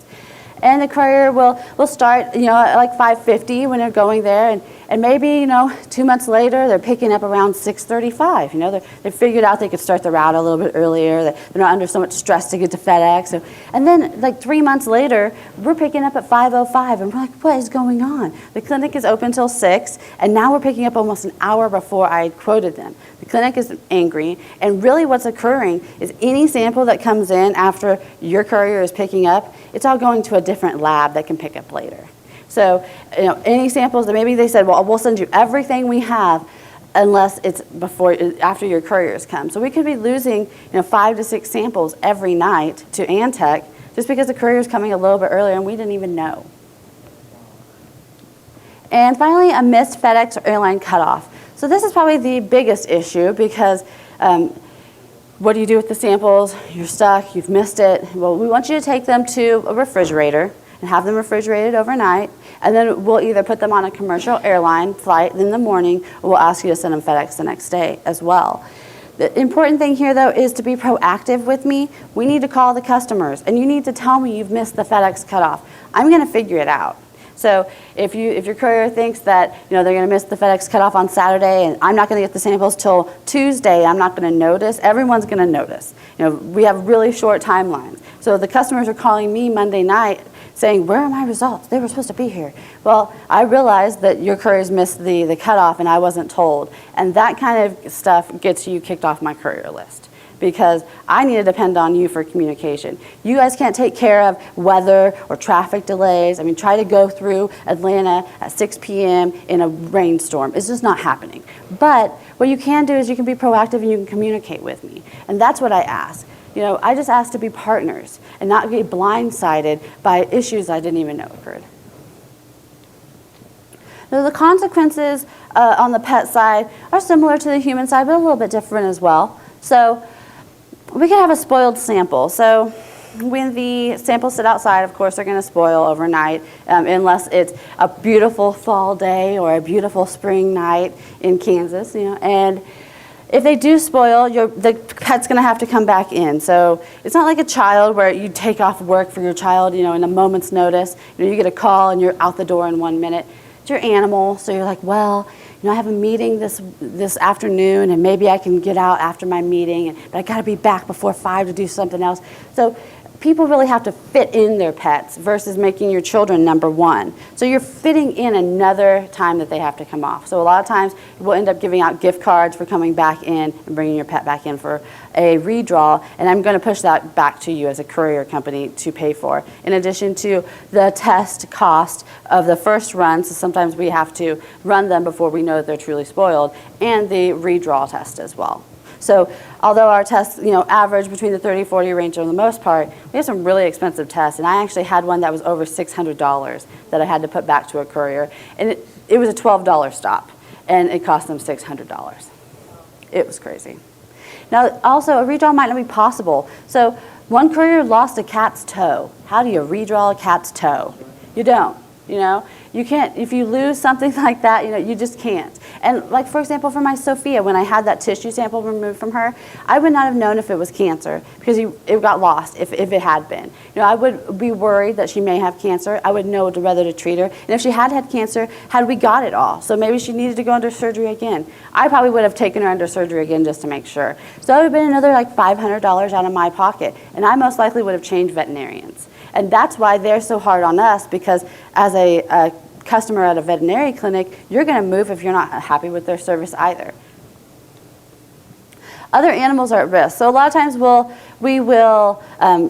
And the courier will start, you know, at like 5:50 when they're going there, and maybe, you know, 2 months later they're picking up around 6:35. You know, they figured out they could start the route a little bit earlier. They're not under so much stress to get to FedEx. So, and then like 3 months later, we're picking up at 5:05, and we're like, what is going on? The clinic is open till 6, and now we're picking up almost an hour before I quoted them. The clinic is angry, and really what's occurring is any sample that comes in after your courier is picking up, it's all going to a different lab that can pick up later. So, you know, any samples that maybe they said, well, we'll send you everything we have unless it's after your couriers come. So we could be losing, you know, 5 to 6 samples every night to Antech just because the courier is coming a little bit earlier and we didn't even know. And finally, a missed FedEx or airline cutoff. So this is probably the biggest issue because what do you do with the samples? You're stuck, you've missed it. Well, we want you to take them to a refrigerator and have them refrigerated overnight, and then we'll either put them on a commercial airline flight in the morning, or we'll ask you to send them FedEx the next day as well. The important thing here, though, is to be proactive with me. We need to call the customers, and you need to tell me you've missed the FedEx cutoff. I'm going to figure it out. So if your courier thinks that, you know, they're going to miss the FedEx cutoff on Saturday and I'm not going to get the samples till Tuesday, I'm not going to notice, everyone's going to notice. You know, we have really short timelines. So the customers are calling me Monday night saying, where are my results? They were supposed to be here. Well, I realized that your couriers missed the cutoff and I wasn't told. And that kind of stuff gets you kicked off my courier list, because I need to depend on you for communication. You guys can't take care of weather or traffic delays. I mean, try to go through Atlanta at 6 p.m. in a rainstorm. It's just not happening. But what you can do is you can be proactive and you can communicate with me. And that's what I ask. You know, I just ask to be partners and not be blindsided by issues I didn't even know occurred. Now, the consequences on the pet side are similar to the human side, but a little bit different as well. So we can have a spoiled sample. So when the samples sit outside, of course, they're going to spoil overnight unless it's a beautiful fall day or a beautiful spring night in Kansas, you know. And if they do spoil, the pet's going to have to come back in. So it's not like a child where you take off work for your child, you know, in a moment's notice. You know, you get a call and you're out the door in 1 minute. It's your animal, so you're like, well, you know, I have a meeting this afternoon, and maybe I can get out after my meeting, but I got to be back before 5 to do something else. So people really have to fit in their pets versus making your children number one. So you're fitting in another time that they have to come off. So a lot of times we'll end up giving out gift cards for coming back in and bringing your pet back in for a redraw, and I'm going to push that back to you as a courier company to pay for, in addition to the test cost of the first run. So sometimes we have to run them before we know that they're truly spoiled, and the redraw test as well. So although our tests, you know, average between the 30-40 range for the most part, we have some really expensive tests. And I actually had one that was over $600 that I had to put back to a courier. And it was a $12 stop, and it cost them $600. It was crazy. Now, also, a redraw might not be possible. So one courier lost a cat's toe. How do you redraw a cat's toe? You don't. You know, You can't, if you lose something like that, you just can't. And like, for example, for my Sophia, when I had that tissue sample removed from her, I would not have known if it was cancer because it got lost if it had been. I would be worried that she may have cancer. I would know whether to treat her. And if she had cancer, had we got it all? So maybe she needed to go under surgery again. I probably would have taken her under surgery again just to make sure. So that would have been another like $500 out of my pocket. And I most likely would have changed veterinarians. And that's why they're so hard on us, because as a customer at a veterinary clinic, you're going to move if you're not happy with their service either. Other animals are at risk. So a lot of times we will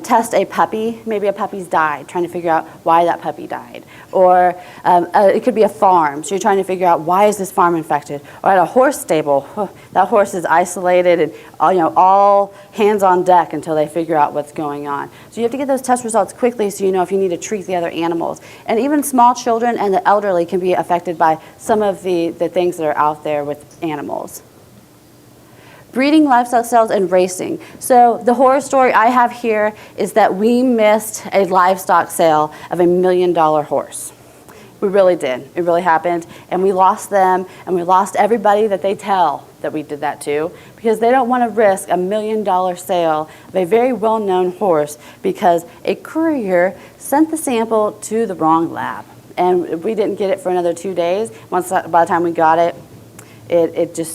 test a puppy. Maybe a puppy's died, trying to figure out why that puppy died. Or it could be a farm. So you're trying to figure out, why is this farm infected? Or at a horse stable, that horse is isolated and all hands on deck until they figure out what's going on. So you have to get those test results quickly so you know if you need to treat the other animals. And even small children and the elderly can be affected by some of the things that are out there with animals. Breeding, livestock sales, and racing. So the horror story I have here is that we missed a livestock sale of $1 million horse. We really did. It really happened. And we lost them, and we lost everybody that they tell that we did that to, because they don't want to risk $1 million sale of a very well-known horse because a courier sent the sample to the wrong lab. And we didn't get it for another 2 days. By the time we got it,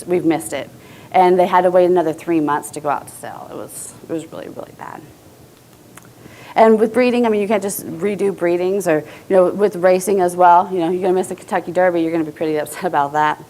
we've missed it. And they had to wait another 3 months to go out to sell. It was really, really bad. And with breeding, you can't just redo breedings, or with racing as well. You're going to miss the Kentucky Derby. You're going to be pretty upset about that.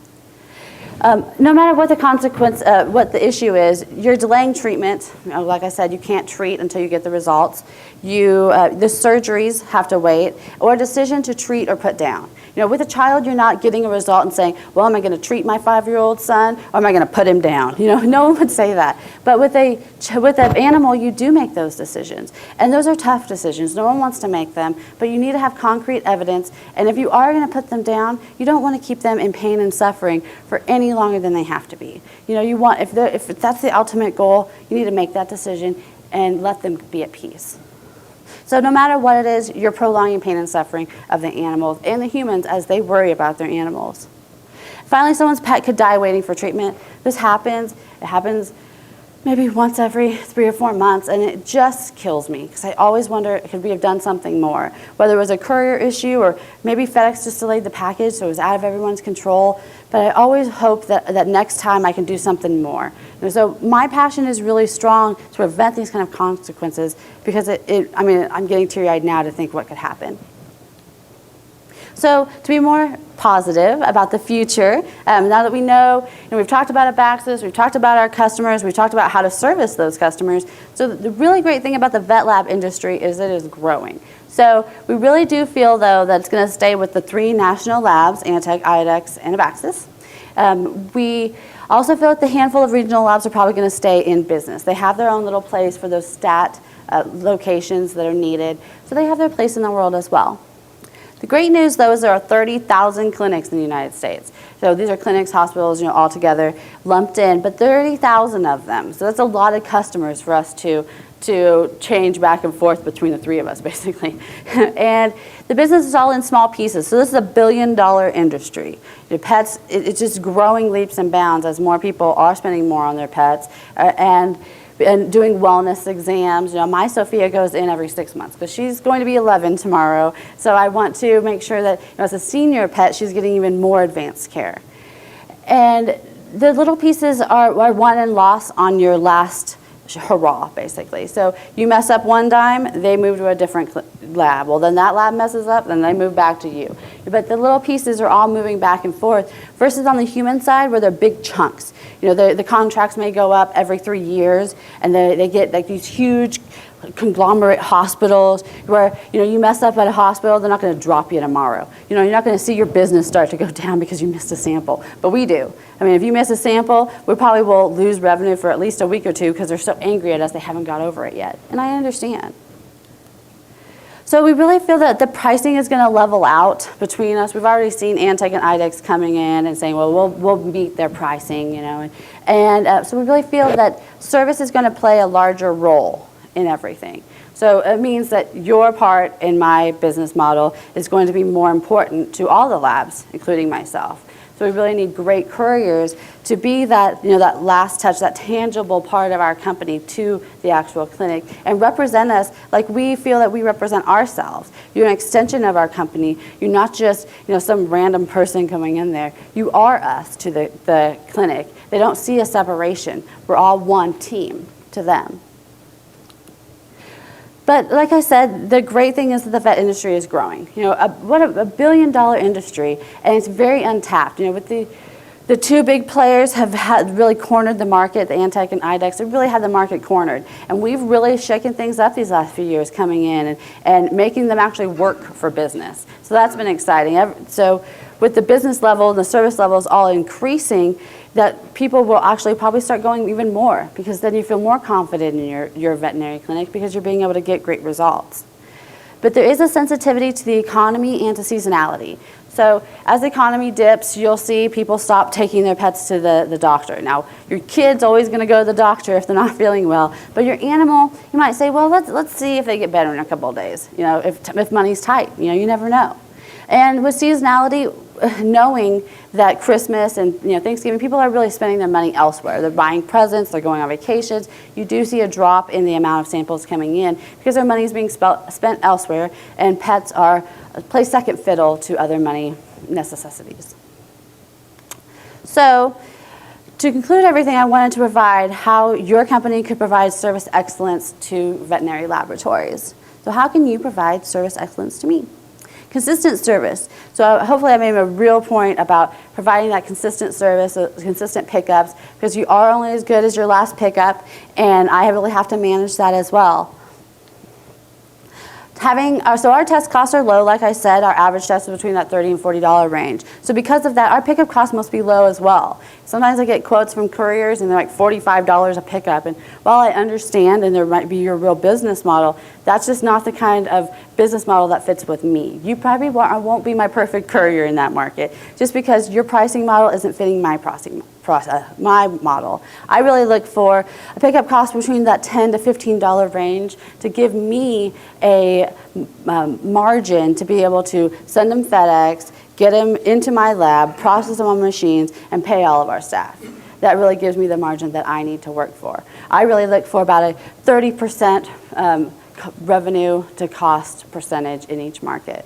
No matter what the consequence, what the issue is, you're delaying treatment. Like I said, you can't treat until you get the results. The surgeries have to wait, or a decision to treat or put down. With a child, you're not getting a result and saying, well, am I going to treat my 5-year-old son, or am I going to put him down? No one would say that. But with an animal, you do make those decisions. And those are tough decisions. No one wants to make them, but you need to have concrete evidence. And if you are going to put them down, you don't want to keep them in pain and suffering for any longer than they have to be. If that's the ultimate goal, you need to make that decision and let them be at peace. So no matter what it is, you're prolonging pain and suffering of the animals and the humans as they worry about their animals. Finally, someone's pet could die waiting for treatment. This happens. It happens maybe once every 3 or 4 months, and it just kills me because I always wonder, could we have done something more? Whether it was a courier issue or maybe FedEx just delayed the package so it was out of everyone's control. But I always hope that next time I can do something more. And so my passion is really strong to prevent these kind of consequences because I'm getting teary-eyed now to think what could happen. So to be more positive about the future, now that we know, we've talked about Abaxis, we've talked about our customers, we've talked about how to service those customers. So the really great thing about the vet lab industry is it is growing. So we really do feel, though, that it's going to stay with the 3 national labs, Antech, IDEX, and Abaxis. We also feel that the handful of regional labs are probably going to stay in business. They have their own little place for those stat locations that are needed, so they have their place in the world as well. The great news, though, is there are 30,000 clinics in the United States. So these are clinics, hospitals, all together lumped in, but 30,000 of them. So that's a lot of customers for us to change back and forth between the 3 of us, basically. And the business is all in small pieces. So this is a $1 billion industry. Pets, it's just growing leaps and bounds as more people are spending more on their pets and doing wellness exams. My Sophia goes in every 6 months because she's going to be 11 tomorrow. So I want to make sure that as a senior pet, she's getting even more advanced care. And the little pieces are won and lost on your last hurrah, basically. So you mess up one dime, they move to a different lab. Well, then that lab messes up, then they move back to you. But the little pieces are all moving back and forth versus on the human side where they're big chunks. The contracts may go up every 3 years, and they get like these huge conglomerate hospitals where you mess up at a hospital, they're not going to drop you tomorrow. You're not going to see your business start to go down because you missed a sample, but we do. If you miss a sample, we probably will lose revenue for at least a week or 2 because they're so angry at us they haven't got over it yet, and I understand. So we really feel that the pricing is going to level out between us. We've already seen Antech and IDEX coming in and saying, well, we'll meet their pricing, and so we really feel that service is going to play a larger role in everything. So it means that your part in my business model is going to be more important to all the labs, including myself. So we really need great couriers to be that, that last touch, that tangible part of our company to the actual clinic and represent us like we feel that we represent ourselves. You're an extension of our company. You're not just, some random person coming in there. You are us to the clinic. They don't see a separation. We're all one team to them. But like I said, the great thing is that the vet industry is growing. What a billion-dollar industry, and it's very untapped. With the two big players have really cornered the market, the Antec and IDEX, have really had the market cornered. And we've really shaken things up these last few years coming in and making them actually work for business. So that's been exciting. So with the business level and the service levels all increasing, that people will actually probably start going even more, because then you feel more confident in your veterinary clinic because you're being able to get great results. But there is a sensitivity to the economy and to seasonality. So as the economy dips, you'll see people stop taking their pets to the doctor. Now, your kid's always going to go to the doctor if they're not feeling well, but your animal, you might say, well, let's see if they get better in a couple of days, if money's tight. You never know. And with seasonality, knowing that Christmas and Thanksgiving, people are really spending their money elsewhere. They're buying presents, they're going on vacations. You do see a drop in the amount of samples coming in because their money is being spent elsewhere, and pets play second fiddle to other money necessities. So to conclude everything, I wanted to provide how your company could provide service excellence to veterinary laboratories. So how can you provide service excellence to me? Consistent service. So hopefully I made a real point about providing that consistent service, consistent pickups, because you are only as good as your last pickup, and I really have to manage that as well. So our test costs are low, like I said. Our average test is between that $30 and $40 range. So because of that, our pickup cost must be low as well. Sometimes I get quotes from couriers and they're like $45 a pickup. And while I understand and there might be your real business model, that's just not the kind of business model that fits with me. You probably won't be my perfect courier in that market just because your pricing model isn't fitting my my model. I really look for a pickup cost between that $10 to $15 range to give me a margin to be able to send them FedEx, get them into my lab, process them on machines, and pay all of our staff. That really gives me the margin that I need to work for. I really look for about a 30% revenue to cost percentage in each market.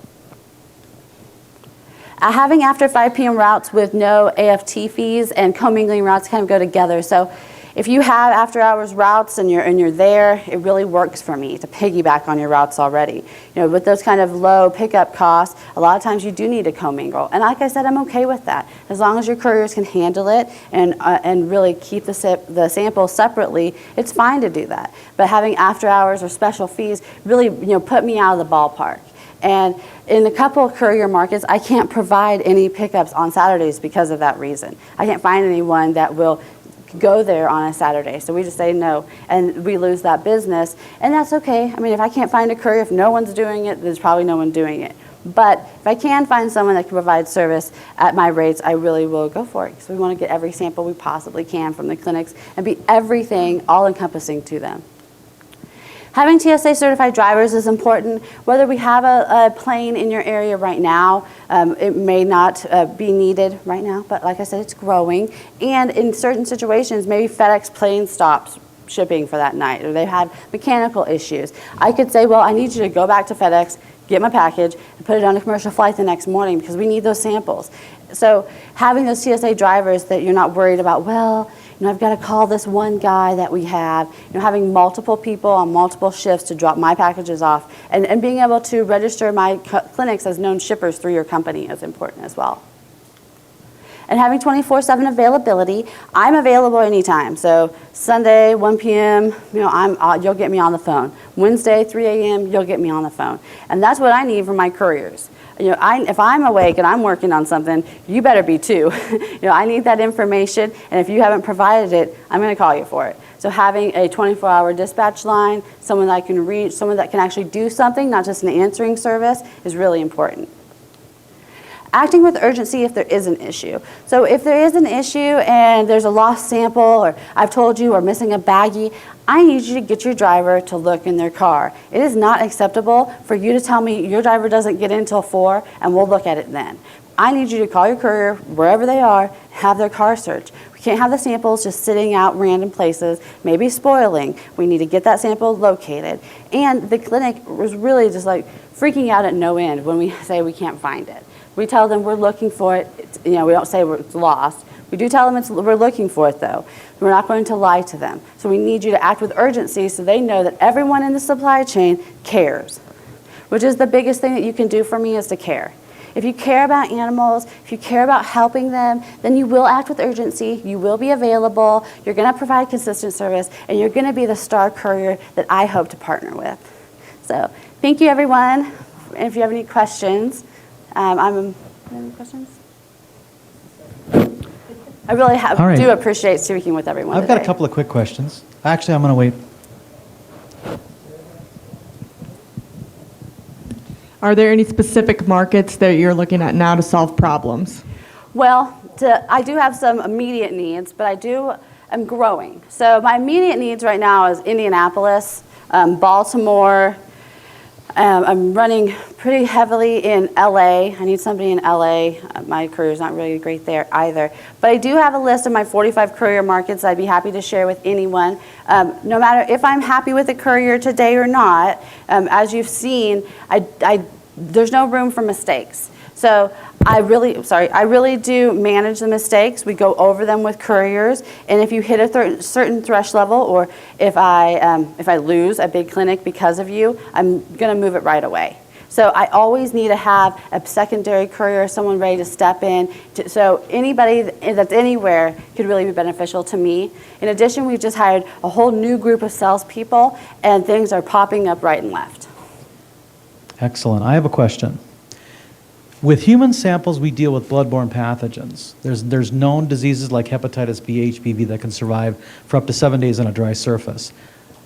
Having after 5 p.m. routes with no AFT fees and commingling routes kind of go together. So if you have after hours routes and you're there, it really works for me to piggyback on your routes already. With those kind of low pickup costs, a lot of times you do need to commingle. And like I said, I'm okay with that. As long as your couriers can handle it and really keep the samples separately, it's fine to do that. But having after hours or special fees really put me out of the ballpark. And in a couple of courier markets, I can't provide any pickups on Saturdays because of that reason. I can't find anyone that will go there on a Saturday. So we just say no, and we lose that business. And that's okay. I mean, if I can't find a courier, if no one's doing it, there's probably no one doing it. But if I can find someone that can provide service at my rates, I really will go for it. So we want to get every sample we possibly can from the clinics and be everything all-encompassing to them. Having TSA certified drivers is important. Whether we have a plane in your area right now, it may not be needed right now, but like I said, it's growing. And in certain situations, maybe FedEx plane stops shipping for that night, or they have mechanical issues. I could say, well, I need you to go back to FedEx, get my package, and put it on a commercial flight the next morning because we need those samples. So having those TSA drivers that you're not worried about, well, I've got to call this one guy that we have. Having multiple people on multiple shifts to drop my packages off and being able to register my clinics as known shippers through your company is important as well. And having 24/7 availability, I'm available anytime. So Sunday, 1 p.m., you'll get me on the phone. Wednesday, 3 a.m., you'll get me on the phone. And that's what I need from my couriers. If I'm awake and I'm working on something, you better be too. I need that information, and if you haven't provided it, I'm going to call you for it. So having a 24-hour dispatch line, someone that I can reach, someone that can actually do something, not just an answering service, is really important. acting with urgency if there is an issue. So if there is an issue and there's a lost sample, or I've told you we're missing a baggie, I need you to get your driver to look in their car. It is not acceptable for you to tell me your driver doesn't get in until 4 and we'll look at it then. I need you to call your courier wherever they are, have their car searched. We can't have the samples just sitting out random places, maybe spoiling. We need to get that sample located. And the clinic was really just like freaking out at no end when we say we can't find it. We tell them we're looking for it. We don't say it's lost. We do tell them we're looking for it, though. We're not going to lie to them. So we need you to act with urgency so they know that everyone in the supply chain cares, which is the biggest thing that you can do for me is to care. If you care about animals, if you care about helping them, then you will act with urgency, you will be available, you're going to provide consistent service, and you're going to be the star courier that I hope to partner with. So thank you, everyone. And if you have any questions, any questions? I really do appreciate speaking with everyone I've got a couple of quick questions. Actually, I'm going to wait. Are there any specific markets that you're looking at now to solve problems? Well, I do have some immediate needs, but I'm growing. So my immediate needs right now is Indianapolis, Baltimore. I'm running pretty heavily in LA. I need somebody in LA. My career's not really great there either. But I do have a list of my 45 courier markets I'd be happy to share with anyone. No matter if I'm happy with the courier today or not, as you've seen, there's no room for mistakes. So I really do manage the mistakes. We go over them with couriers, and if you hit a certain threshold level, or if I lose a big clinic because of you, I'm going to move it right away. So I always need to have a secondary courier, someone ready to step in. So anybody that's anywhere could really be beneficial to me. In addition, we've just hired a whole new group of salespeople, and things are popping up right and left. Excellent. I have a question. With human samples, we deal with bloodborne pathogens. There's known diseases like hepatitis B, HPV that can survive for up to 7 days on a dry surface.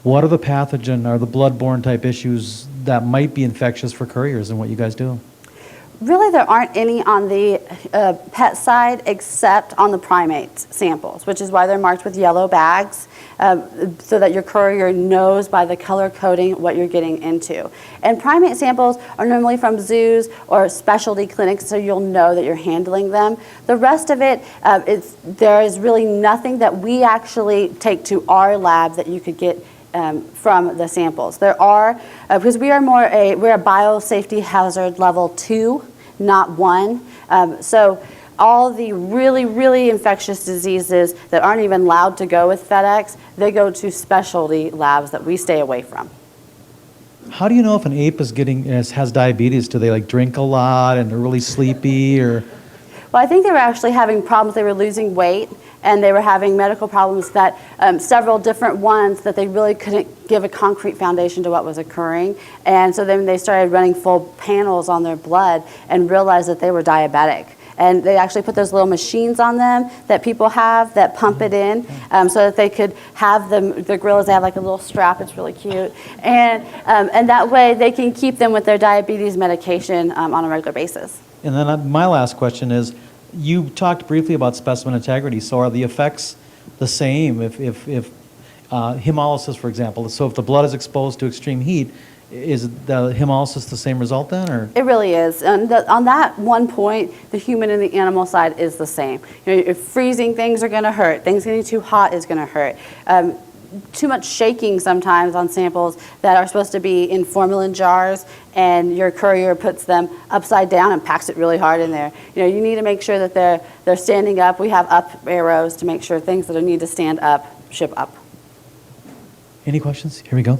What are the pathogen or the bloodborne type issues that might be infectious for couriers and what you guys do? Really, there aren't any on the pet side except on the primate samples, which is why they're marked with yellow bags, so that your courier knows by the color coding what you're getting into. And primate samples are normally from zoos or specialty clinics, so you'll know that you're handling them. The rest of it, there is really nothing that we actually take to our lab that you could get from the samples. There are, because we're a biosafety hazard level 2, not 1. So all the really, really infectious diseases that aren't even allowed to go with FedEx, they go to specialty labs that we stay away from. How do you know if an ape has diabetes? Do they drink a lot and they're really sleepy, or? Well, I think they were actually having problems. They were losing weight, and they were having medical problems that several different ones that they really couldn't give a concrete foundation to what was occurring. And so then they started running full panels on their blood and realized that they were diabetic. And they actually put those little machines on them that people have that pump it in, so that they could have the gorillas. They have a little strap. It's really cute. And that way they can keep them with their diabetes medication on a regular basis. And then my last question is, you talked briefly about specimen integrity. So are the effects the same if hemolysis, for example? So if the blood is exposed to extreme heat, is the hemolysis the same result then, or? It really is. And on that one point, the human and the animal side is the same. If freezing things are going to hurt, things getting too hot is going to hurt. Too much shaking sometimes on samples that are supposed to be in formalin jars, and your courier puts them upside down and packs it really hard in there. You need to make sure that they're standing up. We have up arrows to make sure things that need to stand up ship up. Any questions? Here we go.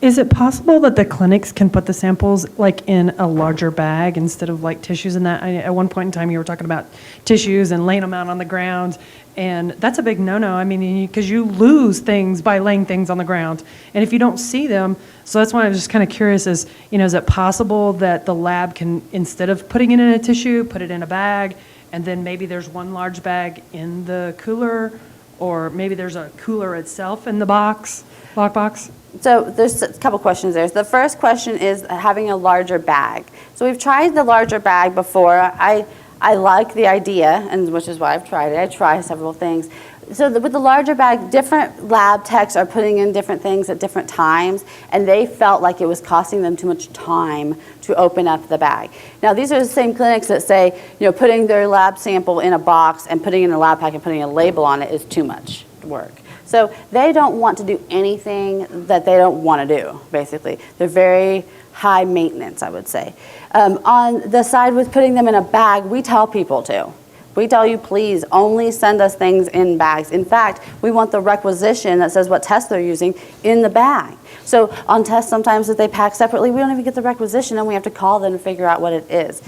Is it possible that the clinics can put the samples in a larger bag instead of tissues in that? At one point in time you were talking about tissues and laying them out on the ground, and that's a big no-no. I mean, because you lose things by laying things on the ground, and if you don't see them, so that's why I was just kind of curious, is it possible that the lab can, instead of putting it in a tissue, put it in a bag, and then maybe there's one large bag in the cooler, or maybe there's a cooler itself in the lockbox? So there's a couple questions there. So the first question is having a larger bag. So we've tried the larger bag before. I like the idea, and which is why I've tried it. I try several things. So with the larger bag, different lab techs are putting in different things at different times, and they felt like it was costing them too much time to open up the bag. Now, these are the same clinics that say, putting their lab sample in a box and putting it in a lab pack and putting a label on it is too much work. So they don't want to do anything that they don't want to do, basically. They're very high maintenance, I would say. On the side with putting them in a bag, we tell people to. We tell you, please only send us things in bags. In fact, we want the requisition that says what test they're using in the bag. So on tests, sometimes if they pack separately, we don't even get the requisition, and we have to call them and figure out what it is.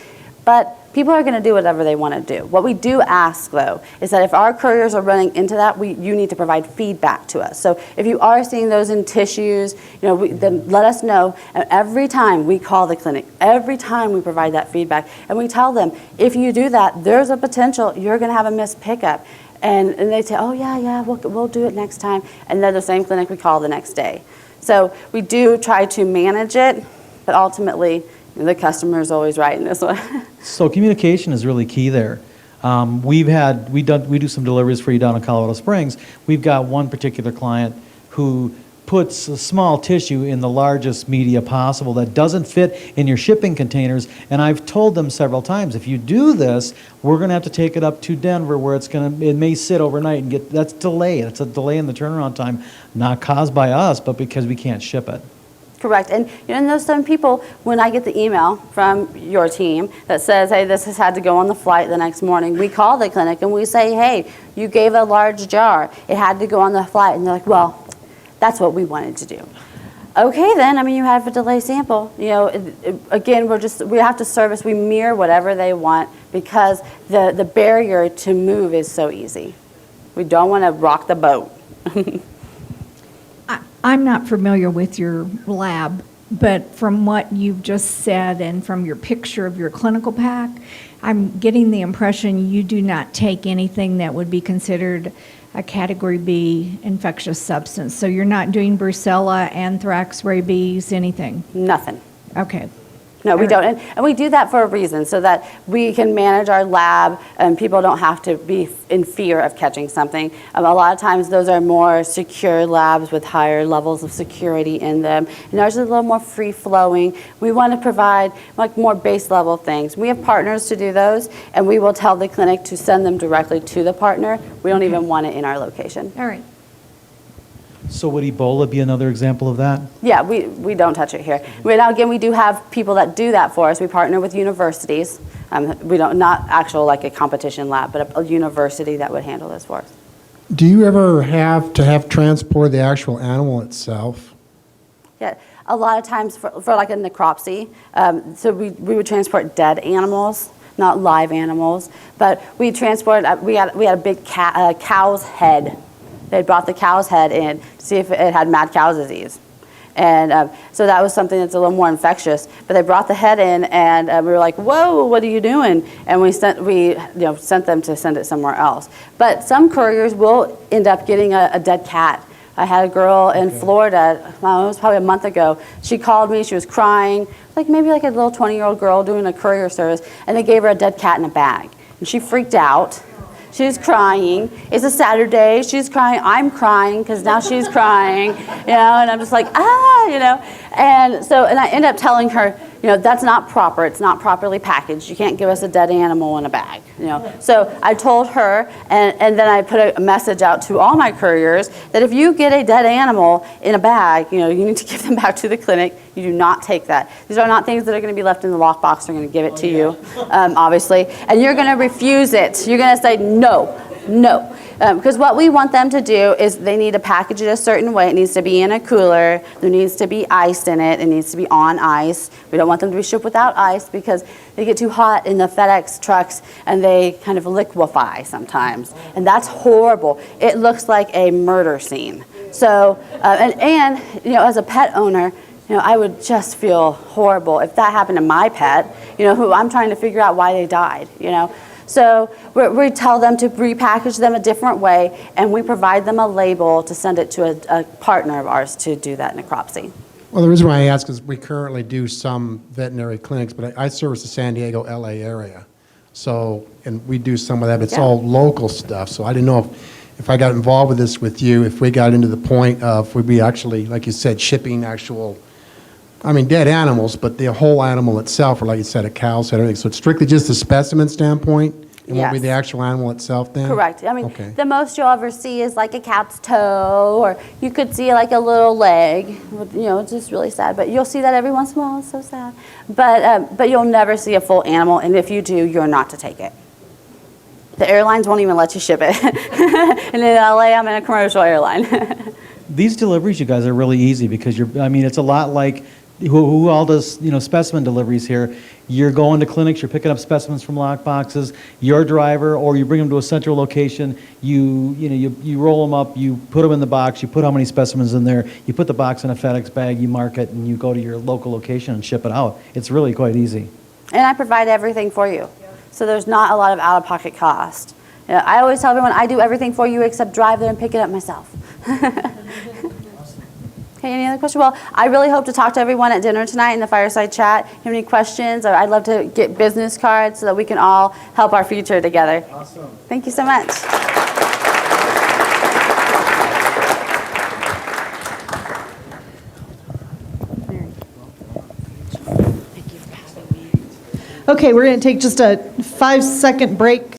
But people are going to do whatever they want to do. What we do ask, though, is that if our couriers are running into that, you need to provide feedback to us. So if you are seeing those in tissues, then let us know. And every time we call the clinic, every time we provide that feedback, and we tell them, if you do that, there's a potential you're going to have a missed pickup. And they say, oh, yeah, we'll do it next time. And they're the same clinic we call the next day. So we do try to manage it, but ultimately, the customer is always right in this one. So communication is really key there. We do some deliveries for you down in Colorado Springs. We've got one particular client who puts a small tissue in the largest media possible that doesn't fit in your shipping containers. And I've told them several times, if you do this, we're going to have to take it up to Denver where it may sit overnight and that's delay. It's a delay in the turnaround time, not caused by us, but because we can't ship it. Correct. And those some people, when I get the email from your team that says, hey, this has had to go on the flight the next morning, we call the clinic and we say, hey, you gave a large jar. It had to go on the flight. And they're like, well, that's what we wanted to do. Okay, then, you have a delay sample. Again, we have to service, we mirror whatever they want because the barrier to move is so easy. We don't want to rock the boat. I'm not familiar with your lab, but from what you've just said and from your picture of your clinical pack, I'm getting the impression you do not take anything that would be considered a Category B infectious substance. So you're not doing brucella, anthrax, rabies, anything? Nothing. Okay. No, we don't. And we do that for a reason, so that we can manage our lab and people don't have to be in fear of catching something. A lot of times those are more secure labs with higher levels of security in them. And ours is a little more free-flowing. We want to provide more base level things. We have partners to do those, and we will tell the clinic to send them directly to the partner. We don't even want it in our location. All right. So would Ebola be another example of that? Yeah, we don't touch it here. Now, again, we do have people that do that for us. We partner with universities. We don't, not actual like a competition lab, but a university that would handle this for us. Do you ever have to have transport the actual animal itself? Yeah, a lot of times for like a necropsy, so we would transport dead animals, not live animals, but we transport. We had a big cow's head. They brought the cow's head in to see if it had mad cow disease. And so that was something that's a little more infectious. But they brought the head in, and we were like, whoa, what are you doing? And we sent them to send it somewhere else. But some couriers will end up getting a dead cat. I had a girl in Florida, it was probably a month ago. She called me, she was crying, maybe like a little 20-year-old girl doing a courier service, and they gave her a dead cat in a bag. And she freaked out. She's crying. It's a Saturday. She's crying. I'm crying because now she's crying, and I'm just like, And so, and I end up telling her, that's not proper. It's not properly packaged. You can't give us a dead animal in a bag, So I told her, and then I put a message out to all my couriers that if you get a dead animal in a bag, you need to give them back to the clinic. You do not take that. These are not things that are going to be left in the lockbox. They're going to give it to you, obviously. And you're going to refuse it. You're going to say, no. Because what we want them to do is they need to package it a certain way. It needs to be in a cooler. There needs to be ice in it. It needs to be on ice. We don't want them to be shipped without ice because they get too hot in the FedEx trucks and they kind of liquefy sometimes. And that's horrible. It looks like a murder scene. So, and as a pet owner, I would just feel horrible if that happened to my pet, who I'm trying to figure out why they died, So we tell them to repackage them a different way, and we provide them a label to send it to a partner of ours to do that necropsy. Well, the reason why I ask is we currently do some veterinary clinics, but I service the San Diego, LA area. So, and we do some of that, but it's Yeah. all local stuff. So I didn't know if I got involved with this with you, if we got into the point of, would we actually, like you said, shipping actual, I mean, dead animals, but the whole animal itself, or like you said, a cow, so everything. So it's strictly just the specimen standpoint? It won't be Yes. the actual animal itself then? Correct. I mean, Okay. the most you'll ever see is like a cat's toe, or you could see like a little leg. You know, it's just really sad. But you'll see that every once in a while. It's so sad. But you'll never see a full animal, and if you do, you're not to take it. The airlines won't even let you ship it. And in LA, I'm in a commercial airline. These deliveries, you guys, are really easy because I mean, it's a lot like who all does, specimen deliveries here. You're going to clinics, you're picking up specimens from lock boxes, your driver, or you bring them to a central location, you roll them up, you put them in the box, you put how many specimens in there, you put the box in a FedEx bag, you mark it, and you go to your local location and ship it out. It's really quite easy. And I provide everything for you. So there's not a lot of out-of-pocket cost. You know, I always tell everyone I do everything for you except drive there and pick it up myself. Okay, any other questions? Well, I really hope to talk to everyone at dinner tonight in the fireside chat. If you have any questions, or I'd love to get business cards so that we can all help our future together. Awesome. Thank you so much. Okay, we're going to take just a 5-second break.